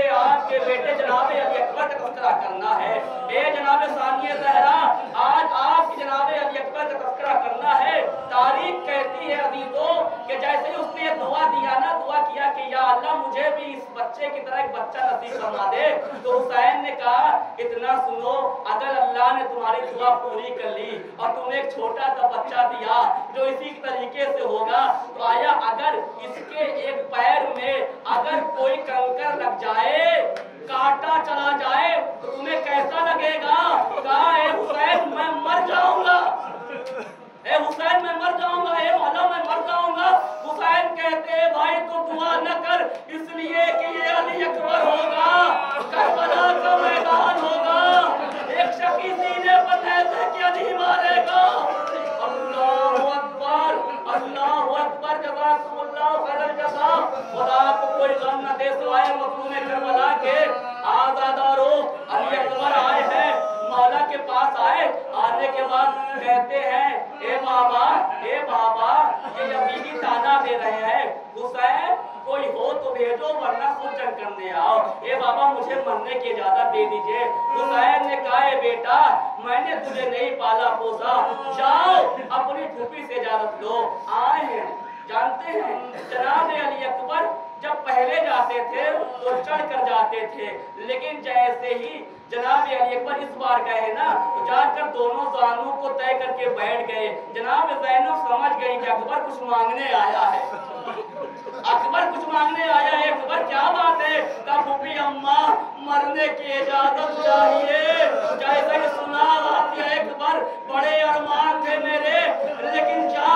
जनाब अली अकबर का तज़किरा करना है। ए जनाब सानिया ज़हरा, आज आपकी जनाब अली अकबर का तज़किरा करना है। तारीख कहती है अजीजों कि जैसे ही उसने दुआ दिया ना, दुआ किया कि या अल्लाह मुझे भी इस बच्चे की तरह एक बच्चा नसीब फरमा दे, तो हुसैन ने कहा, इतना सुनो, अगर अल्लाह ने तुम्हारी दुआ पूरी कर ली और तुम्हें एक छोटा सा बच्चा दिया जो इसी तरीके से होगा, तो आया अगर इसके एक पैर में अगर कोई कंकर लग जाए, कांटा चला जाए, तो तुम्हें कैसा लगेगा? कहा, ए हुसैन मैं मर जाऊंगा, ए हुसैन मैं मर जाऊंगा, ए मौला मैं मर जाऊंगा। हुसैन कहते हैं, भाई तो दुआ न कर, इसलिए कि ये अली अकबर होगा, करबला का मैदान होगा, एक शकी सीने पर कहते कि अली मारेगा। अल्लाहु अकबर, अल्लाहु अकबर, जज़ाकुमुल्लाह खैरल जज़ा। खुदा को कोई गम न दे सिवाय मखलूम करबला के। आज़ादारो अली अकबर आए हैं, मौला के पास आए, आने के बाद कहते हैं, ए बाबा, ये यजीदी ताना दे रहे हैं, हुसैन कोई हो तो भेजो वरना खुद जंग करने आओ। ए बाबा मुझे मरने की इजाजत दे दीजिए। हुसैन ने कहा, बेटा मैंने तुझे नहीं पाला पोसा, जाओ अपनी फूफी से इजाजत लो। आए हैं, जानते हैं जनाब अली अकबर जब पहले जाते थे तो चढ़ कर जाते थे, लेकिन जैसे ही जनाब अली अकबर इस बार गए ना, तो जाकर दोनों जानों को तय करके बैठ गए। जनाब ज़ैनब समझ गई कि अकबर कुछ मांगने आया है, अकबर कुछ मांगने आया है। अकबर क्या बात है? कहा, फूफी अम्मा मरने की इजाजत चाहिए। जैसे ही सुना आती है अकबर, बड़े अरमान थे मेरे, लेकिन क्या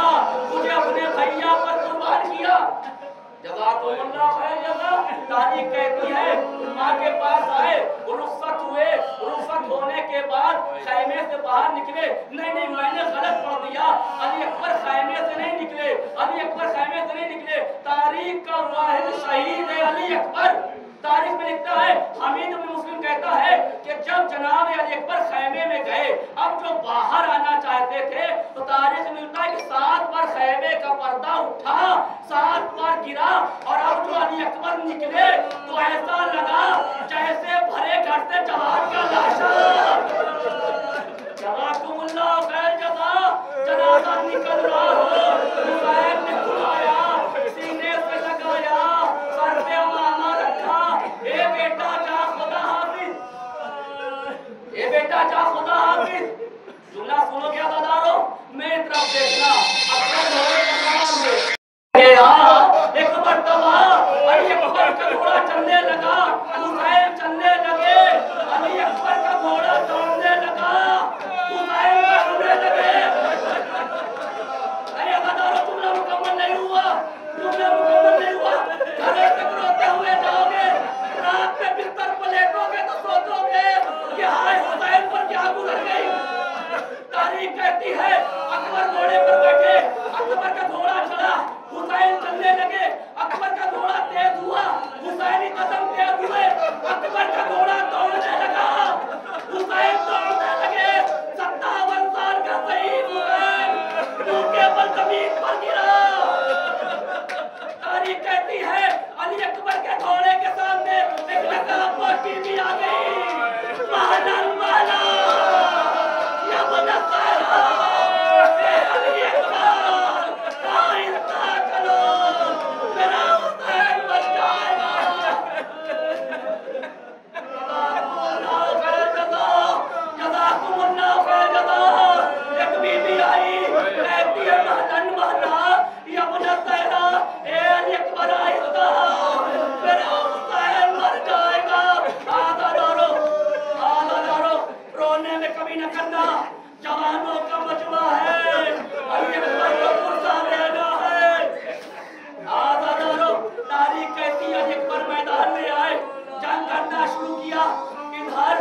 मुझे अपने भैया पर कुर्बान किया। जज़ाकुमुल्लाह खैर जज़ा। तारीख कहती है माँ के पास आए, रुखसत हुए, रुखसत होने के बाद खैमे से बाहर निकले। नहीं मैंने गलत पढ़ दिया, अली अकबर खैमे से नहीं निकले, अली अकबर खैमे से नहीं निकले। तारीख का वाहिद शहीद है अली अकबर। तारीख में लिखता है, हमीद इब्न मुस्लिम कहता है कि अकबर खैमे में गए। अब जो बाहर आना चाहते थे तो तारीख मिलता है कि 7 बार खैमे का पर्दा उठा, 7 बार गिरा, और अब जो अली अकबर निकले तो ऐसा लगा जैसे भरे घर से जवान का लाशा। जज़ाकुमुल्लाह खैर जज़ा, जनाजा निकल रहा हो, हुसैन ने बुलाया, सीने से लगाया, सर पे अमामा रखा, ए बेटा जा खुदा हाफिज, ए बेटा जा खुदा हाफिज। जुमला सुनो क्या दादारो, मेरी तरफ देखना। एक मर्तबा अली अकबर का घोड़ा चलने लगा, हुसैन चलने लगे, अली अकबर का घोड़ा दौड़ने लगा, हुसैन भागने लगे। अरे दादारो जुमला मुकम्मल नहीं हुआ, जुमला मुकम्मल नहीं हुआ। घरे तक रोते हुए जाओगे, रात में बिस्तर पर लेटोगे तो सोचोगे कि हाय हुसैन पर क्या गुजर गई। तारीख कहती है अकबर घोड़े पर बैठे, अकबर का घोड़ा चला, हुसैन चलने लगे, अकबर का घोड़ा तेज हुआ, हुसैनी कदम तेज हुए, अकबर का घोड़ा दौड़ने लगा, हुसैन दौड़ने लगे। 57 साल का शहीद हुसैन मुंह के बल जमीन पर गिरा। तारीख कहती है अली अकबर के घोड़े के सामने एक नकाब टीवी आ गई। महलन वाला या बनसारा अली अकबर आइंदा करो, मेरा हुसैन बच जाएगा। जज़ाकुमुल्लाह खैर जज़ा। एक बीबी आई, कहती है महलन वाला या बनसारा ए अली अकबर आइंदा, मेरा हुसैन मर जाएगा। आज़ादारो रोने में कभी न करना, जवानों का मजमा है, अली अकबर को पुरसा देना है। आज़ादारो तारीख कहती है अली अकबर मैदान में आए, जंग करना शुरू किया। इधर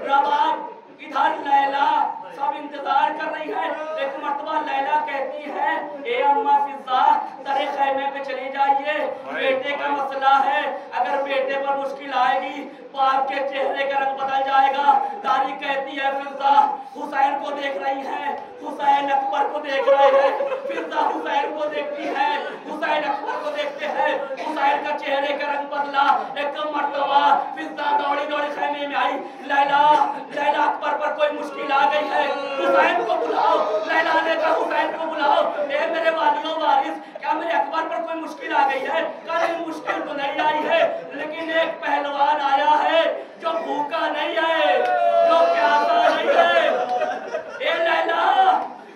रबाब, इधर लैला, सब इंतजार कर रही है। एक मर्तबा लैला कहती है ए अम्मा फिज़ा तेरे खैमे पे चले जाइए, बेटे का मसला है, अगर बेटे पर मुश्किल आएगी तो आपके चेहरे का रंग बदल जाएगा। तारीख कहती है फिज़ा हुसैन को देख रही है, हुसैन अकबर को देख रहे हैं, फिज़ा हुसैन को देखती है, हुसैन अकबर को देखते हैं, हुसैन का चेहरे का रंग बदला। एक मर्तबा फिज़ा दौड़ी दौड़ी खैमे में आई, लैला लैला अकबर पर कोई मुश्किल आ गई है, हुसैन को बुलाओ। लैला ने कहा हुसैन को बुलाओ। ए मेरे वालियों वारिस, क्या मेरे अकबर पर कोई मुश्किल आ गई है? कहीं मुश्किल तो नहीं आई है, लेकिन एक पहलवान आया है जो भूखा नहीं है, जो प्यासा नहीं है। ए लैला,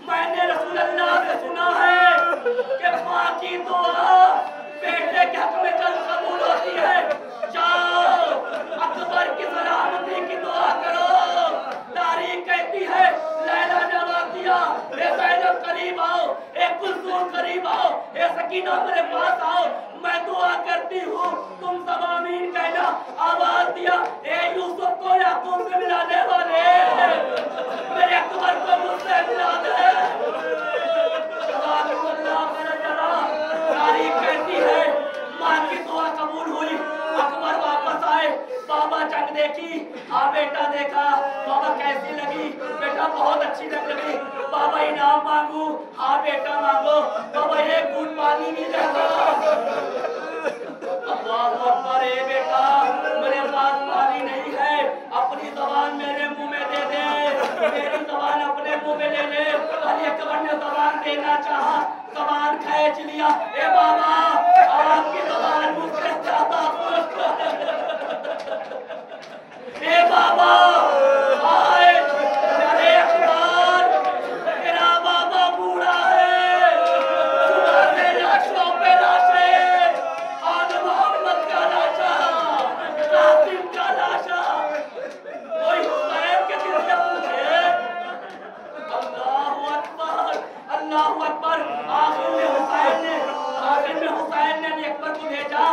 मैंने रसूलुल्लाह से सुना है कि माँ की दुआ बेटे के हक में जल्द कबूल होती है। जाओ अकबर की सलामती की दुआ करो। तारीख कहती है लैला ने आवाज दिया, ए ज़ैनब करीब आओ, ए कुलसूम करीब आओ, ए सकीना मेरे पास आओ, मैं दुआ करती हूँ, तुम सब आमीन कहना। आवाज दिया, ए यूसुफ को याकूब से मिलाने वाले, मेरे अकबर को मुझसे मिला दे। तारीख कहती है माँ की दुआ कबूल हुई, अकबर वापस आए, बाबा जंग देखी, हाँ बेटा देखा, बाबा कैसी लगी? बेटा बहुत अच्छी लगी। बाबा इनाम मांगू? हाँ बेटा मांगो। बाबा एक घूंट पानी भी देगा। अल्लाहु अकबर। ए बेटा मेरे पास पानी नहीं है, अपनी ज़बान मेरे मुंह में दे दे, मेरी ज़बान अपने मुंह में ले ले। अली अकबर ने ज़बान देना चाहा, ज़बान खींच लिया। ए बाबा आपकी ज़बान मुझसे ज्यादा खुश है। ए बाबा आए, अरे अकबर तेरा बाबा बूढ़ा है, सुबह से लाशों पे लाशें, आज मोहम्मद का लाशा, कासिम का लाशा, कोई हुसैन के दिल से पूछे। अल्लाहु अकबर, अल्लाहु अकबर। आखिर में हुसैन ने अली अकबर को भेजा,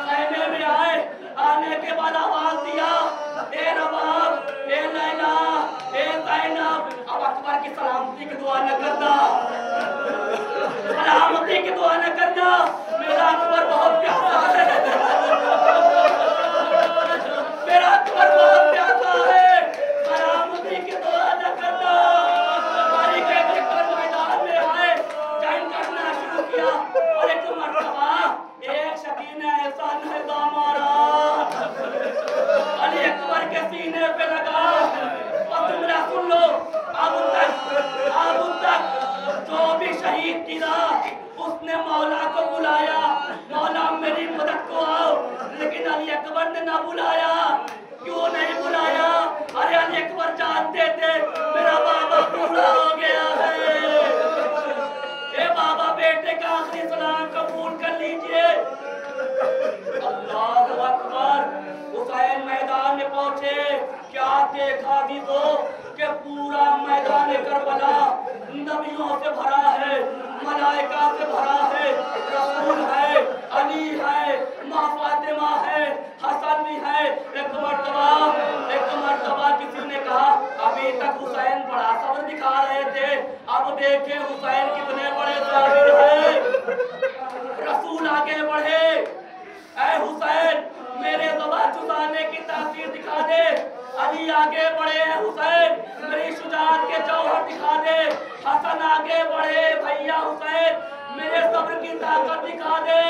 खैमे में आए, आने के बाद आवाज दिया, ए रबाब, ए लैला, ए ज़ैनब, अब अकबर की सलामती की दुआ न करना, सलामती की दुआ न करना, मेरा अकबर बहुत प्यासा है, मेरा अकबर बहुत प्यासा है, सलामती देखा भी तो कि पूरा मैदान करबला नबियों से भरा है, मलाइका से भरा है, रसूल है, अली है, माँ फातिमा है, हसन भी है। एक मर्तबा किसी ने कहा अभी तक हुसैन बड़ा सब्र दिखा रहे थे, अब देखे हुसैन कितने बड़े साबिर हैं। रसूल आगे बढ़े, ऐ हुसैन मेरे दवा चुसाने की तासीर दिखा दे। अली आगे बढ़े, हुसैन मेरी शुजाअत के जौहर दिखा दे। हसन आगे बढ़े, भैया हुसैन मेरे सब्र की ताकत दिखा दे।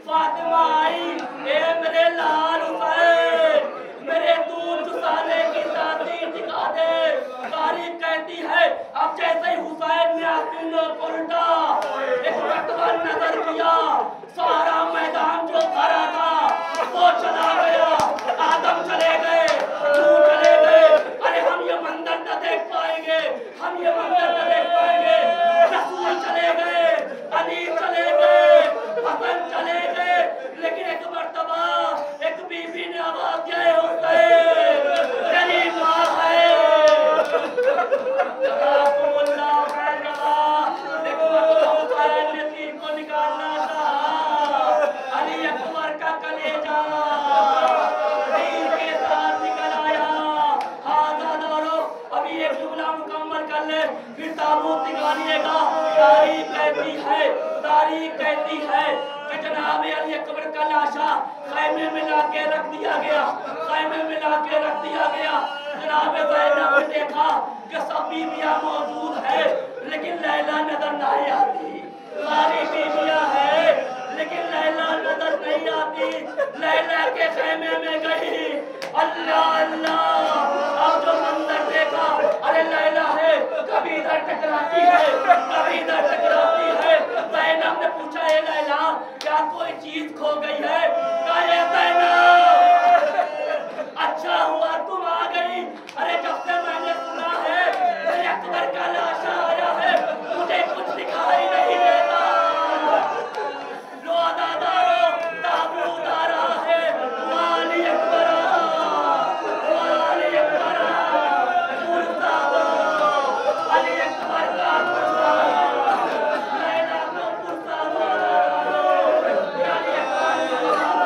फातिमा आई, ए मेरे लाल हुसैन मेरे दूध चुसाने की तासीर दिखा दे। तारीख कहती है अब जैसे ही हुसैन ने आस्तीनों को उल्टा, एक मर्तबा नजर किया, सारा मैदान जो भरा था वो चला गया। आदम चले गए, नूह चले गए, अरे हम ये मंदिर न देख पाएंगे, हम ये मंदिर न देख पाएंगे। रसूल चले गए, अली चले गए, हसन चले गए, लेकिन एक मर्तबा एक बीबी ने आवाज दिया, हुसैन तेरी माँ है। हुसैन ने तीर को निकालना था, अली अकबर का कलेजा तीर के साथ निकल आया। हाँ दादो अभी एक जुमला मुकम्मल कर ले, फिर ताबूत निकालिएगा। तारीख कहती है कि जनाब अली अकबर का लाशा खैमे में लाके रख दिया गया, खैमे में लाके रख दिया गया। जनाब ज़ैनब ने देखा कि सब बीबियां मौजूद है, लेकिन लैला नजर नहीं आती। सारी बीबियां है लेकिन लैला नजर नहीं आती। लैला के खैमे में गई, अल्लाह अल्लाह, अब जो मंजर देखा, अरे लैला है, कभी इधर टकराती है, कभी इधर टकराती है। ज़ैनब ने पूछा, ए लैला क्या कोई चीज खो गई है? कहा ज़ैनब अच्छा हुआ तुम आ गई। अरे जब से मैंने सुना है कि अकबर का लाशा आया है, मुझे कुछ दिखाई नहीं देता। लो अदादारो ताबूत आ रहा है, वाली अकबर पुरसादो, अली अकबर का पुरसादो, लैला को पुरसादो, अली अकबर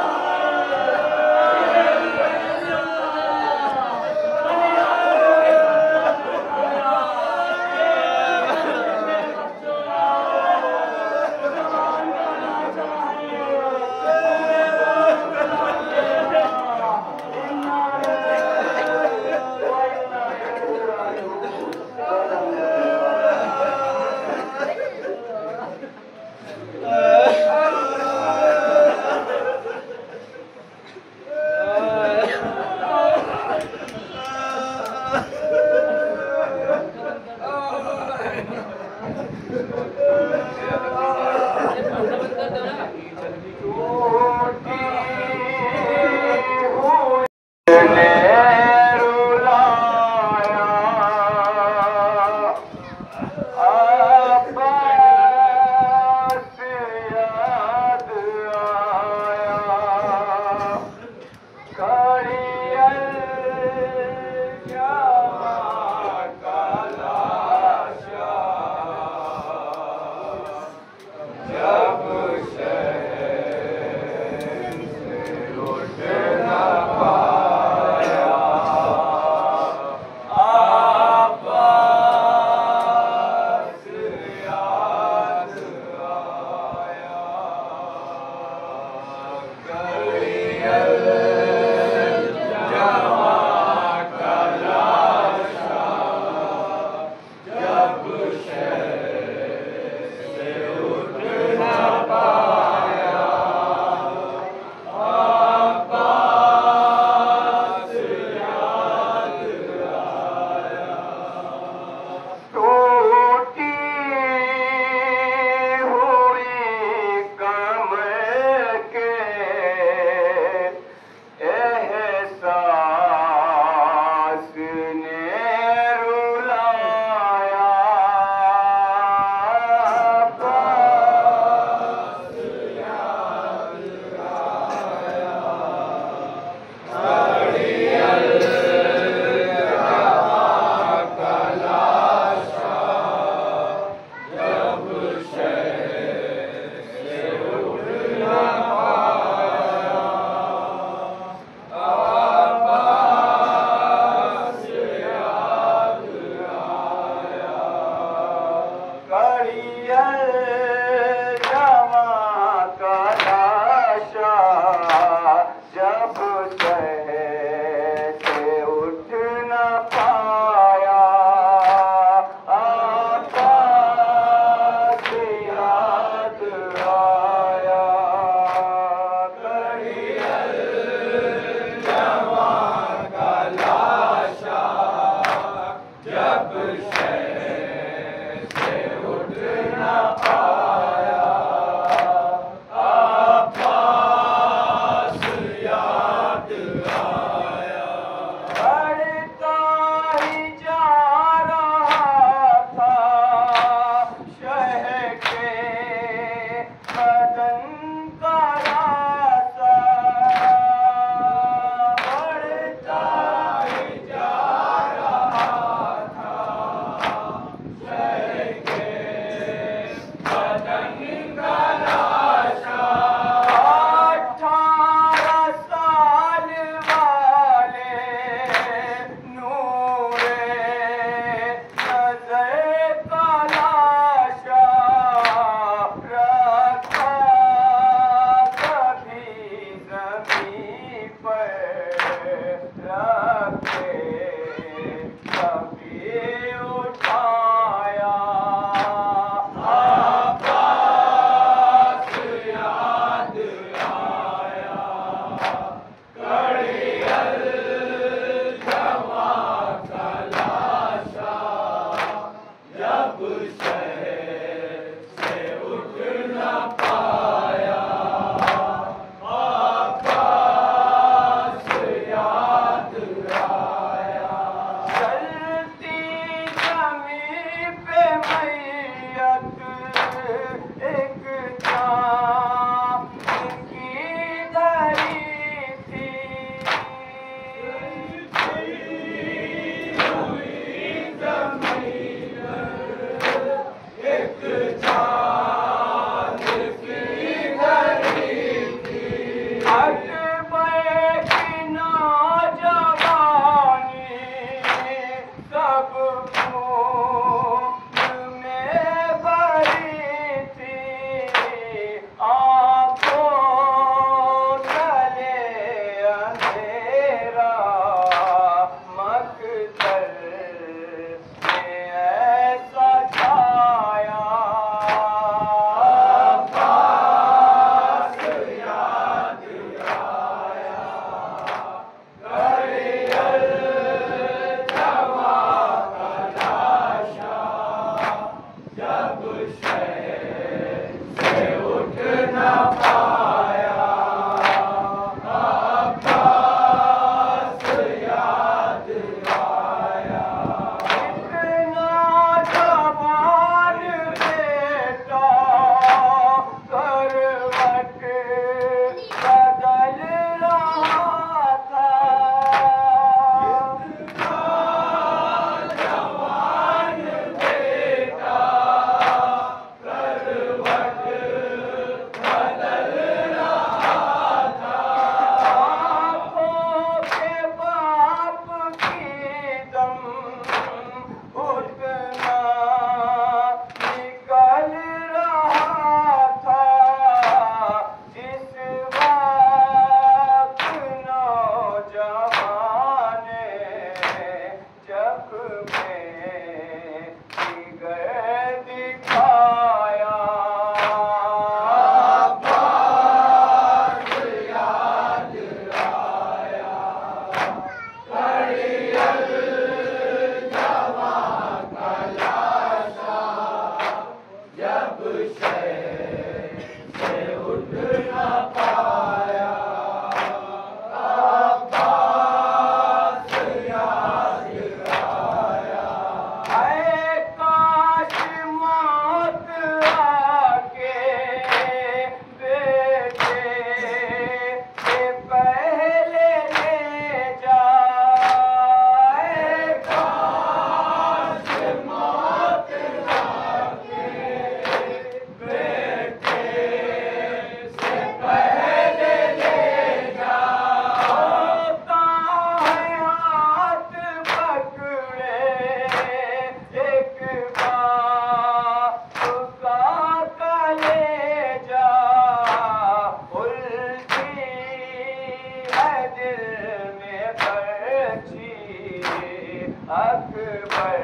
अकबर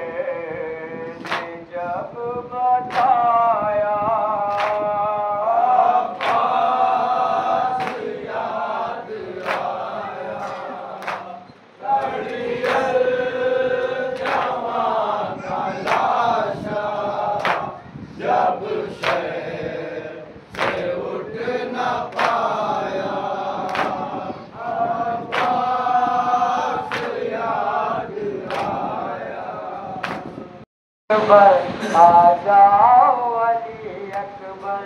ने जब बताया अब्बास याद आया घड़ियल जवां का लाशा जब शहर से उठ न पाया अब्बास याद आया अकबर आ जाओ अली अकबर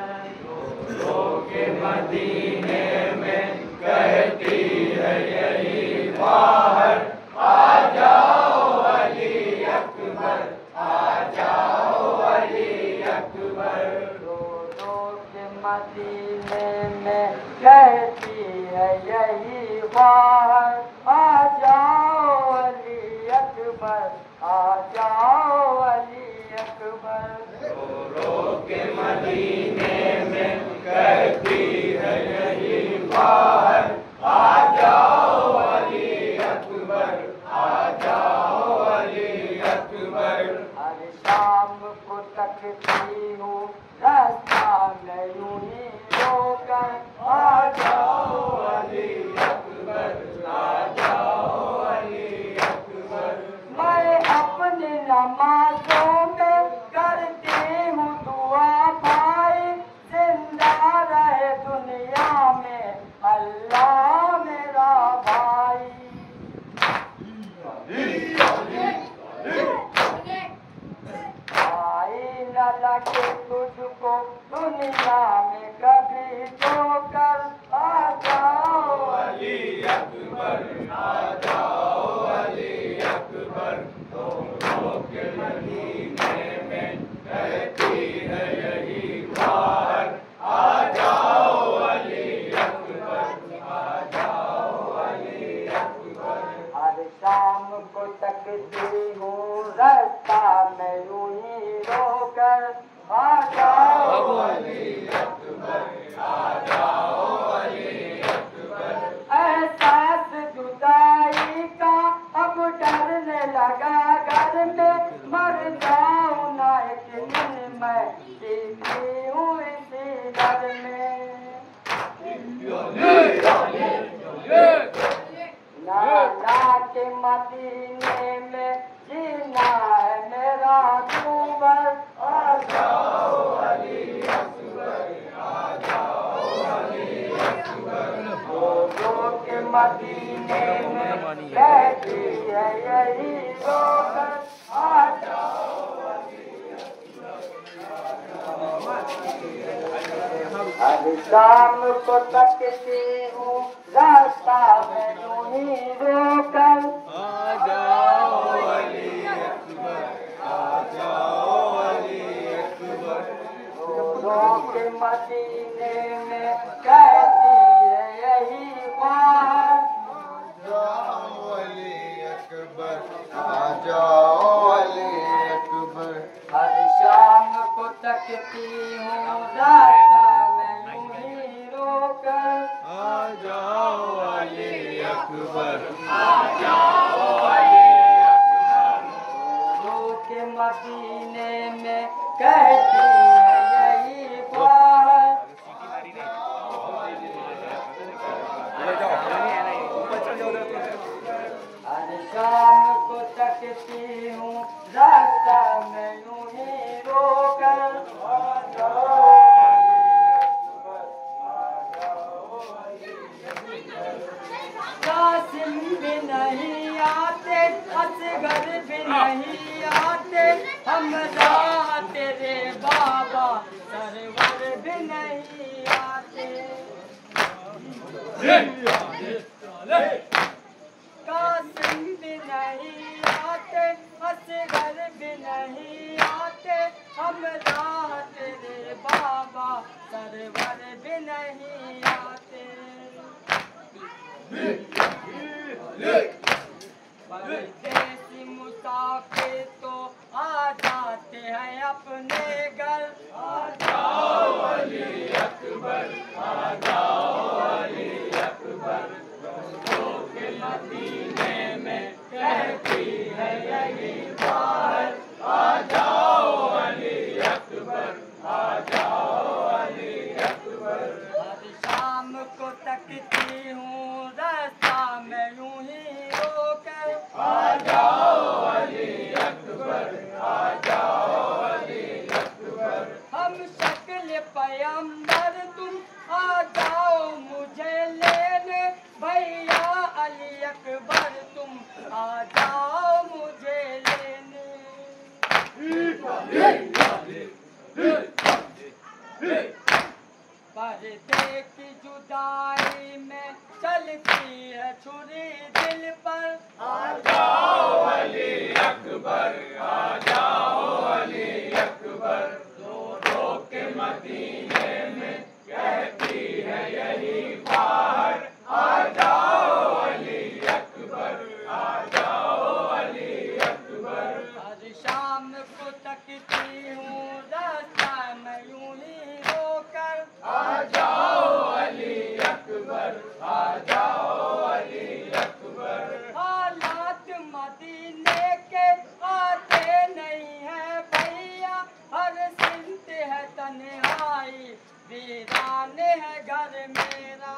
के मदीने में कहती है यही बाहर आ जाओ अली अकबर आ जाओ अली अकबर के मदीने में कहती है यही बाहर आ जाओ अली अकबर आ जाओ अली अकबर के मदीने में कहती है यही बाहर आ जाओ अली अकबर आ जाओ अली अकबर हर शाम को तकती हूँ रास्ता में यूं ही रोकर आ जाओ अली अकबर आ जाओ अली अकबर मैं अपनी नमाजों में करती हूँ दुआ भाई जिंदा रहे दुनिया में अल्लाह मेरा भाई भाई न लगे तुझको दुनिया में कभी ठोकर आ जाओ अली अकबर आ जाओ अली अकबर दोनों के मदीने में कहती है यही बाहर आ जाओ अली अकबर आ जाओ अली अकबर हर शाम को तकती हूँ रास्ता में यूं ही रोकर आ जाओ अली अकबर आ जाओ अली अकबर एहसास जुदाई का अब डरने लगा घर में मर जाऊं ना एक दिन मैं जीती हूँ इसी घर में नाना के मदीने में जीना है मेरा दूबर आ जाओ अली अकबर आ जाओ अली अकबर लोगों के मदीने में कहती है यही रोकर आ जाओ अली अकबर हर शाम को तकती हूँ रास्ता में यूं ही रोकर आ जाओ अली अकबर आ जाओ अली अकबर लोगों के मदीने में कहती है यही बात जाओ अली अकबर आ जाओ अली अकबर हर शाम को तकती हूँ रास्ता में यूं ही रोकर आ जाओ अली अकबर आ जाओ अली अकबर लोगों के मदीने में कहती है यही बात हर शाम को तकती हूँ रास्ता में यूं ही रोकर आ जाओ कासिम भी नहीं आते असगर भी नहीं आते हमरा तेरे बाबा सरवर भी नहीं आते कासिम भी नहीं आते असगर भी नहीं आते हमरा तेरे बाबा सरवर भी नहीं आते परदेसी मुसाफिर तो आ जाते हैं अपने घर आ जाओ अली अकबर आ जाओ अली अकबर के मदीने में कहती है यही बाहर, आ जाओ अली अकबर, आ जाओ अली अकबर। हर शाम को तकती हूँ रास्ता में यूं ही रोकर, आ जाओ अली अकबर, आ जाओ अली अकबर। हम शक्ल पैगंबर तुम आ जाओ मुझे लेने, भैया अली अकबर तुम आ जाओ मुझे लेने। पर्दे की जुदाई में चलती है छुरी दिल पर, आ जाओ अली अकबर, आ जाओ अली अकबर। रो रो के मदीने में कहती है यही बाहर, आ जाओ अली अकबर, आ जाओ अली अकबर। हर शाम को तकती हूँ रास्ता में यूं ही रोकर, आ जाओ अली अकबर, आ जाओ अली अकबर। हालात मदीने के आते नहीं है भैया, हर सिमत है तन्हाई, वीरान है घर मेरा।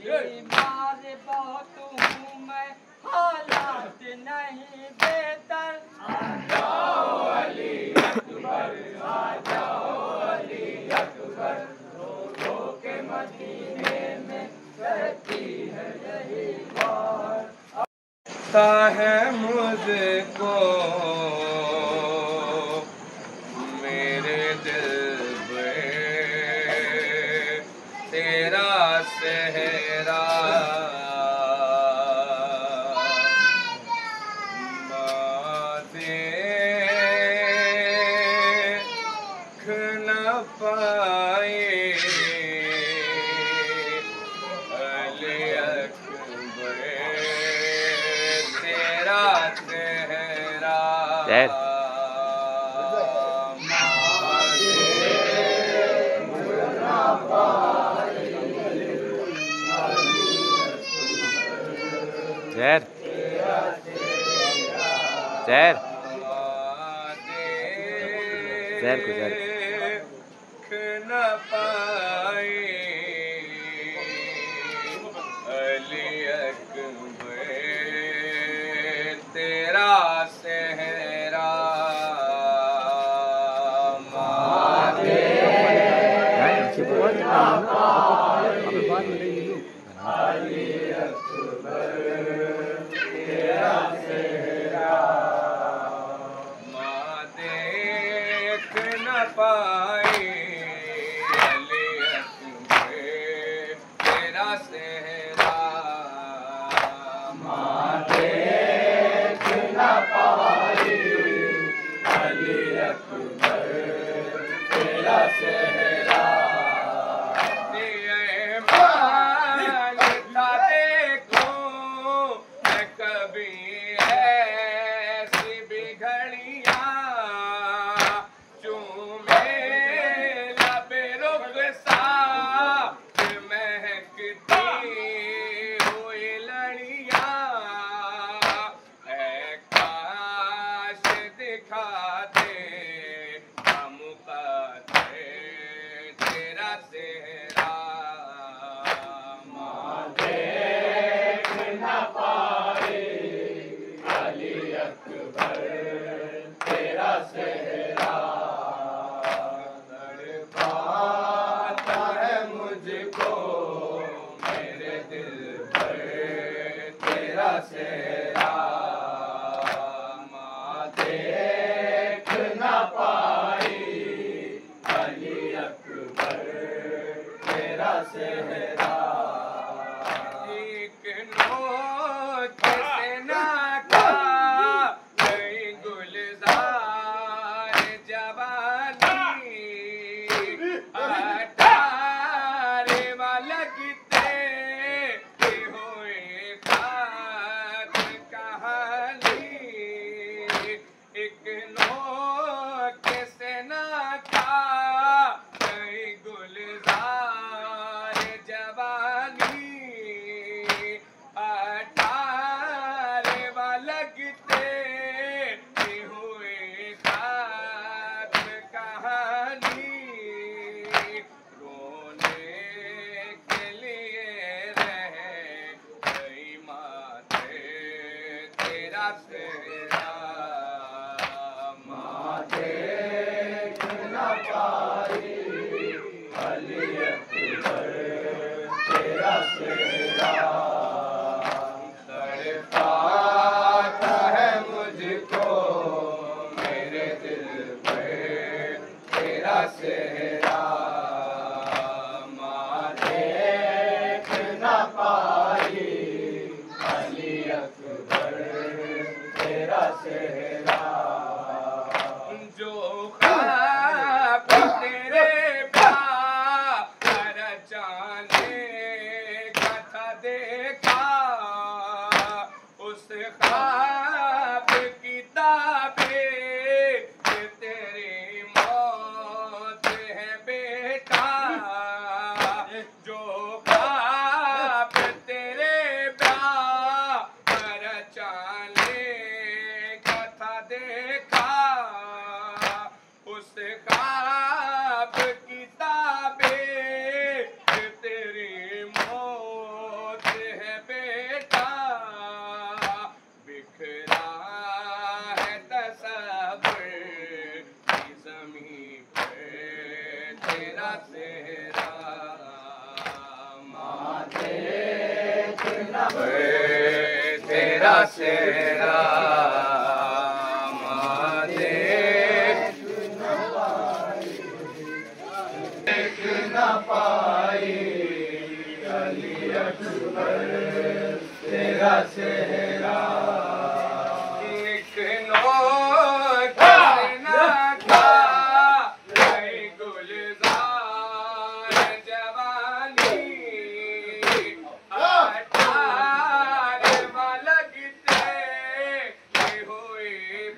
बीमार बहुत हूँ मैं, हालात नहीं बेहतर, आ जाओ अली अकबर, आ जाओ अली अकबर। रो रो के मदीने में कहती है यही बात, ता है मुझको मेरे दिल में तेरा सेहरा, देख न पाए अली अकबर तेरा सेहरा। जैर जैर जैर को जैर न पाए अली अकबर तेरा सेहरा। माँ देख न पाए अली अकबर तेरा सेहरा। माँ देख न पाए अली अकबर तेरा सेहरा। ये मांगता देखो मैं कभी ऐसी भी घड़ियाँ, चूमे लबे रुखसार महकती हुई लड़ियाँ। ऐ काश दिखा दे मुक़द्दर तेरा सेहरा। माँ देख न पाए अली अकबर तेरा सेहरा। तड़पाता है मुझको मेरे दिल पर तेरा सेहरा। माँ देख न पाई अली अकबर तेरा सेहरा। एक नोट से ना का गई गुलजार जवानी, अठारे लगते हुए खाक सेरा माँ देख न पाई अली अकबर तेरा सेरा तड़पाता है मुझको मेरे दिल पे तेरा सेरा माँ देख न पाई अली अकबर तेरा सेरा जो ख्वाब तेरे प्यार जाने का था देखा उस ख्वाब की ताबीर तेरी मौत है बेटा जो ख्वाब तेरे प्यार जाने का था देखा उस ख्वाब की ताबीर तेरी मौत है बेटा बिखरा है तसव्वुर की ज़मीं पे तेरा सेरा माँ देख न तेरा सेरा माँ देख न पाई अली अकबर तेरा सेरा एक नोट ना था कहीं गुलजार जवानी अठारह लगते ये हुई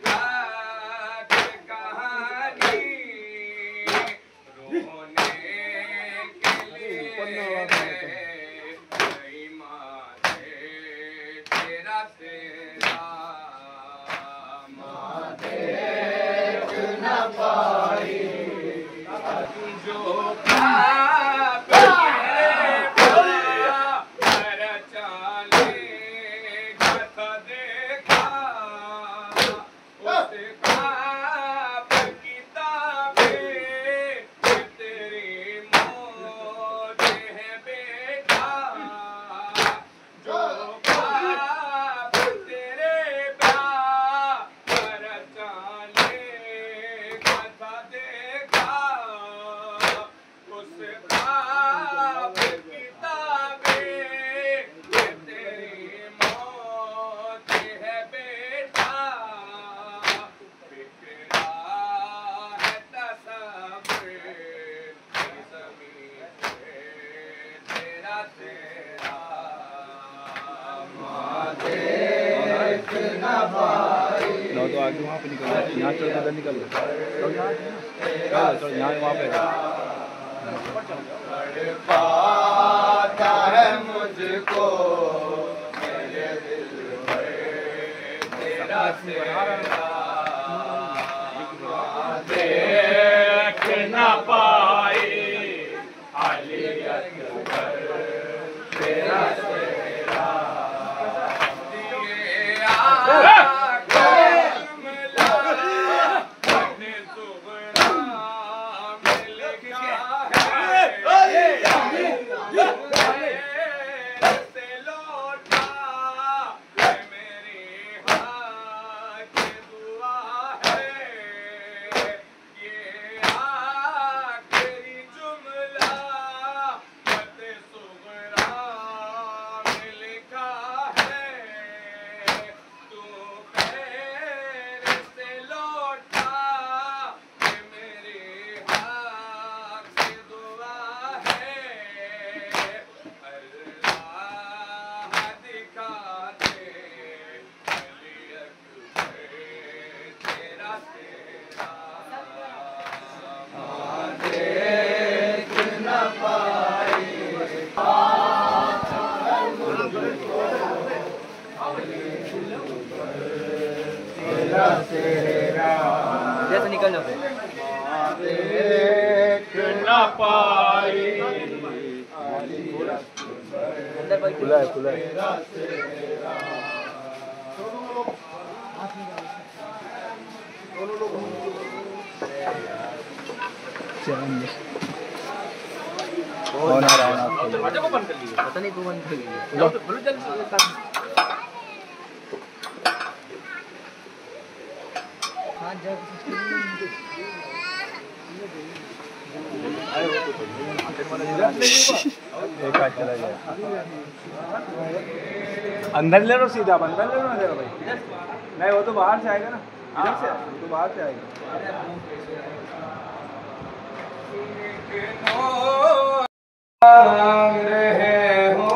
बात कहानी रोने के लिए गई माँ तेरा सेरा माँ देख न पाई जो ख्वाब तेरे प्यार जाने का था देखा उस ख्वाब की ताबीर तेरी मौत है बेटा जो ख्वाब तेरे प्यार जाने का था देखा उस ख्वाब की ताबीर तेरी मौत है बेटा बिखरा है तसव्वुर की ज़मीं पे तेरा सेरा माँ देख न पाई लो तो आगे वहाँ पे निकल यहाँ चल उधर निकल लो चलो यहाँ वहाँ पे तड़पाता है मुझको मेरे दिल पे तेरा सेरा देख न पाई अली अकबर तेरा सेरा जैसे निकल जाओ देख न पाई अंदर भाई खुला है खुला है तेरा सेरा दरवाजा को बंद कर लीजिए। पता नहीं क्यों बंद कर लीजिए। अंदर ले लो सीधा, अंदर ले लो ना भाई। नहीं वो तो बाहर से आएगा ना, इधर से तो बाहर से आएगा। रहे हो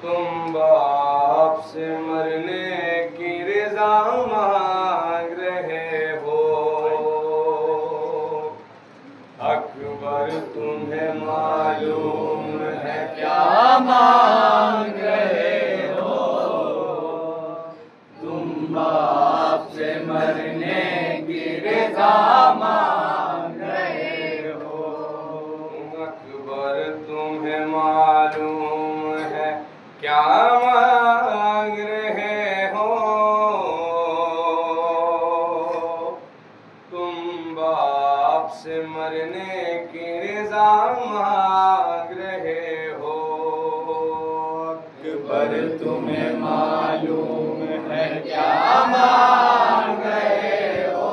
तुम बाप से मरने की रज़ा मांग रहे हो। अकबर तुम्हें मालूम है क्या मांग रहे हो। तुम बाप से मरने की रज़ा मांग रहे हो। अकबर तुम्हें मालूम है क्या मांग रहे हो। तुम बाप से मरने की रज़ा मांग रहे हो। अकबर तुम्हें मालूम है क्या मांग रहे हो।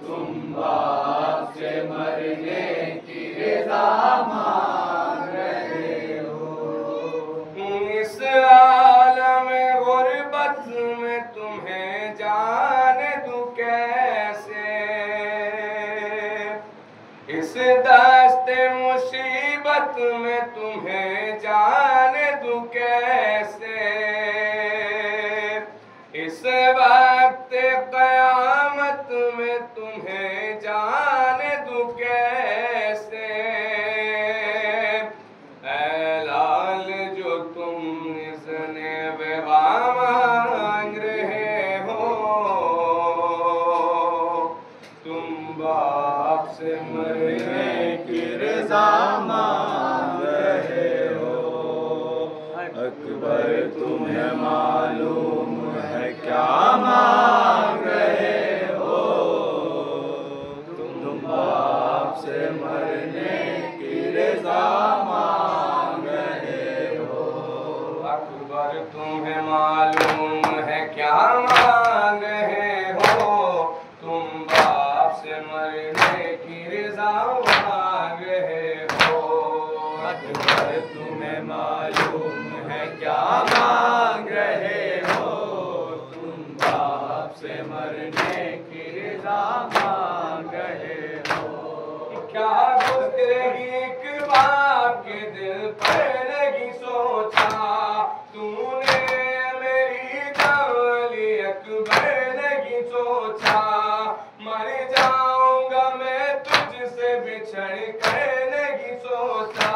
तुम बाप से मरने की रज़ा मांग रहे हो। इस आलम गुर्बत में तुम्हें जाने दूं कैसे। इस दस्ते मुसीबत में तुम्हें जाने दूं कैसे। इस वक्त क़यामत में तुम्हें जाने दूं कैसे। ऐ लाल जो तुम इज़्ने वग़ा मांग रहे हो। तुम बाप से मरने की रज़ा मांग रहे हो। अकबर तुम्हें मालूम है क्या मांग रहे हो। तुम बाप से मरने की रज़ा मांग रहे हो। अकबर तुम्हें मालूम है क्या मांग रहे हो। तुम बाप से मरने की रज़ा मांग रहे हो। अकबर तुम्हें मालूम है क्या मांग रहे हो। तुम बाप से मरने की रज़ा मांग रहे हो। क्या गुज़रेगी एक बाप के दिल पर लगी सोचा। तूने मेरी जवानी अकबर लगी सोचा। मर जाऊंगा मैं तुझसे बिछड़ कर लगी सोचा।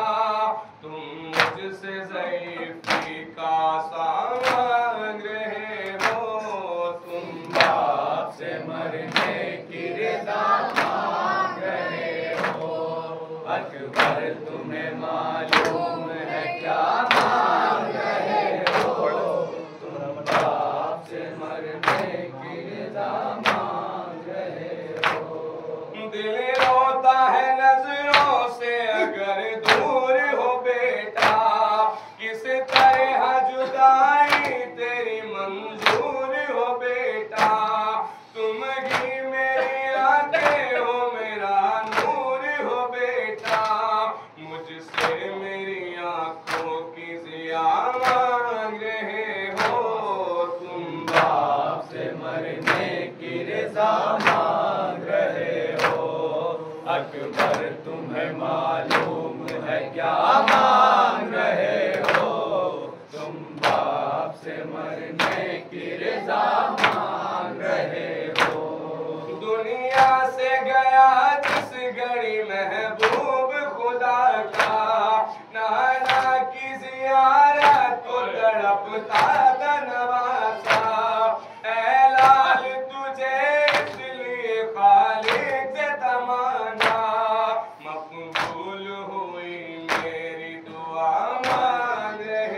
तुम मुझसे ज़ईफ़ी का सामान रहे हो। तुम बाप से मरने की रज़ा मांग रहे हो। अकबर तुम्हें मालूम है क्या मांग रहे हो। तुम बाप से मरने की रज़ा मांग रहे हो। दिल रोता है नजरों से अगर दूर हो बेटा। किस तरह जुदाई तेरी मंजूर हो बेटा। तुम ही मेरी आंखें हो मेरा नूर हो बेटा। मुझसे मेरी आंखों की ज़िया मांग रहे हो। तुम बाप से मरने की रज़ा मांग रहे हो। अकबर तुम्हें मालूम है क्या मांग रहे हो। तुम बाप से मरने की रज़ा मांग रहे हो। दुनिया से गया जिस घड़ी महबूब खुदा का। नाना की ज़ियारत को तड़पता था नवासा। ऐ लाल तुझे इसलिए खालिक से तमन्ना। मकबूल हुई मेरी दुआ मांग रहे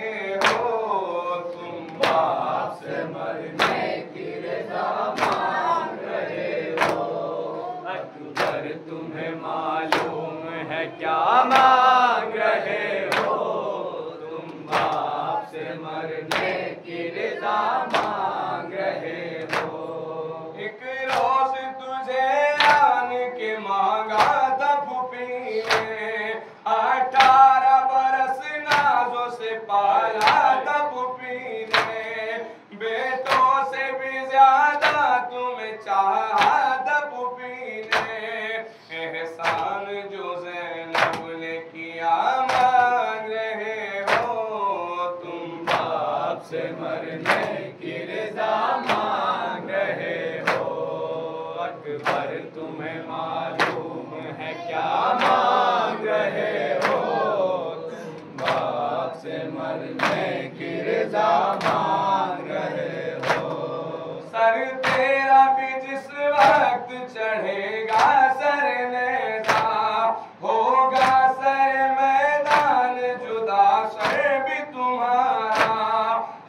है क्या मांग रहे हो तुम बाप से मरने की रज़ा मांग रहे हो। एक रोज तुझे आन के मांगा था फूफी ने 18 बरस नाजों से पाला था फूफी ने बेटों से भी ज्यादा तुम्हें चाहा था फूफी ने एहसान जो ज़ैनब ने किया मांग रहे हो तुम बाप से मरने की रज़ा मांग रहे हो। अकबर तुम्हें मालूम है क्या मांग रहे हो तुम बाप से मरने की रज़ा मांग रहे हो। सर तेरा भी जिस वक्त चढ़ेगा सर नेज़ा होगा सर मैदान जुदा सर भी तुम्हारा।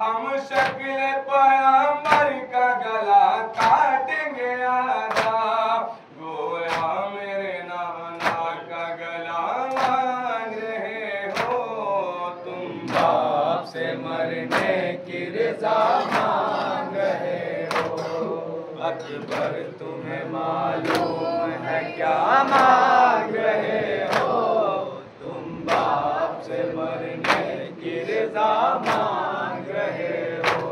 हम शक्ल पैगंबर का गला काटेंगे आधा गोया मेरे नाना का गला मांग रहे हो तुम बाप से मरने की रज़ा मांग रहे हो। अकबर तुम्हें मालूम है क्या मांग रहे हो तुम बाप से मरने की रज़ा मांग रहे हो।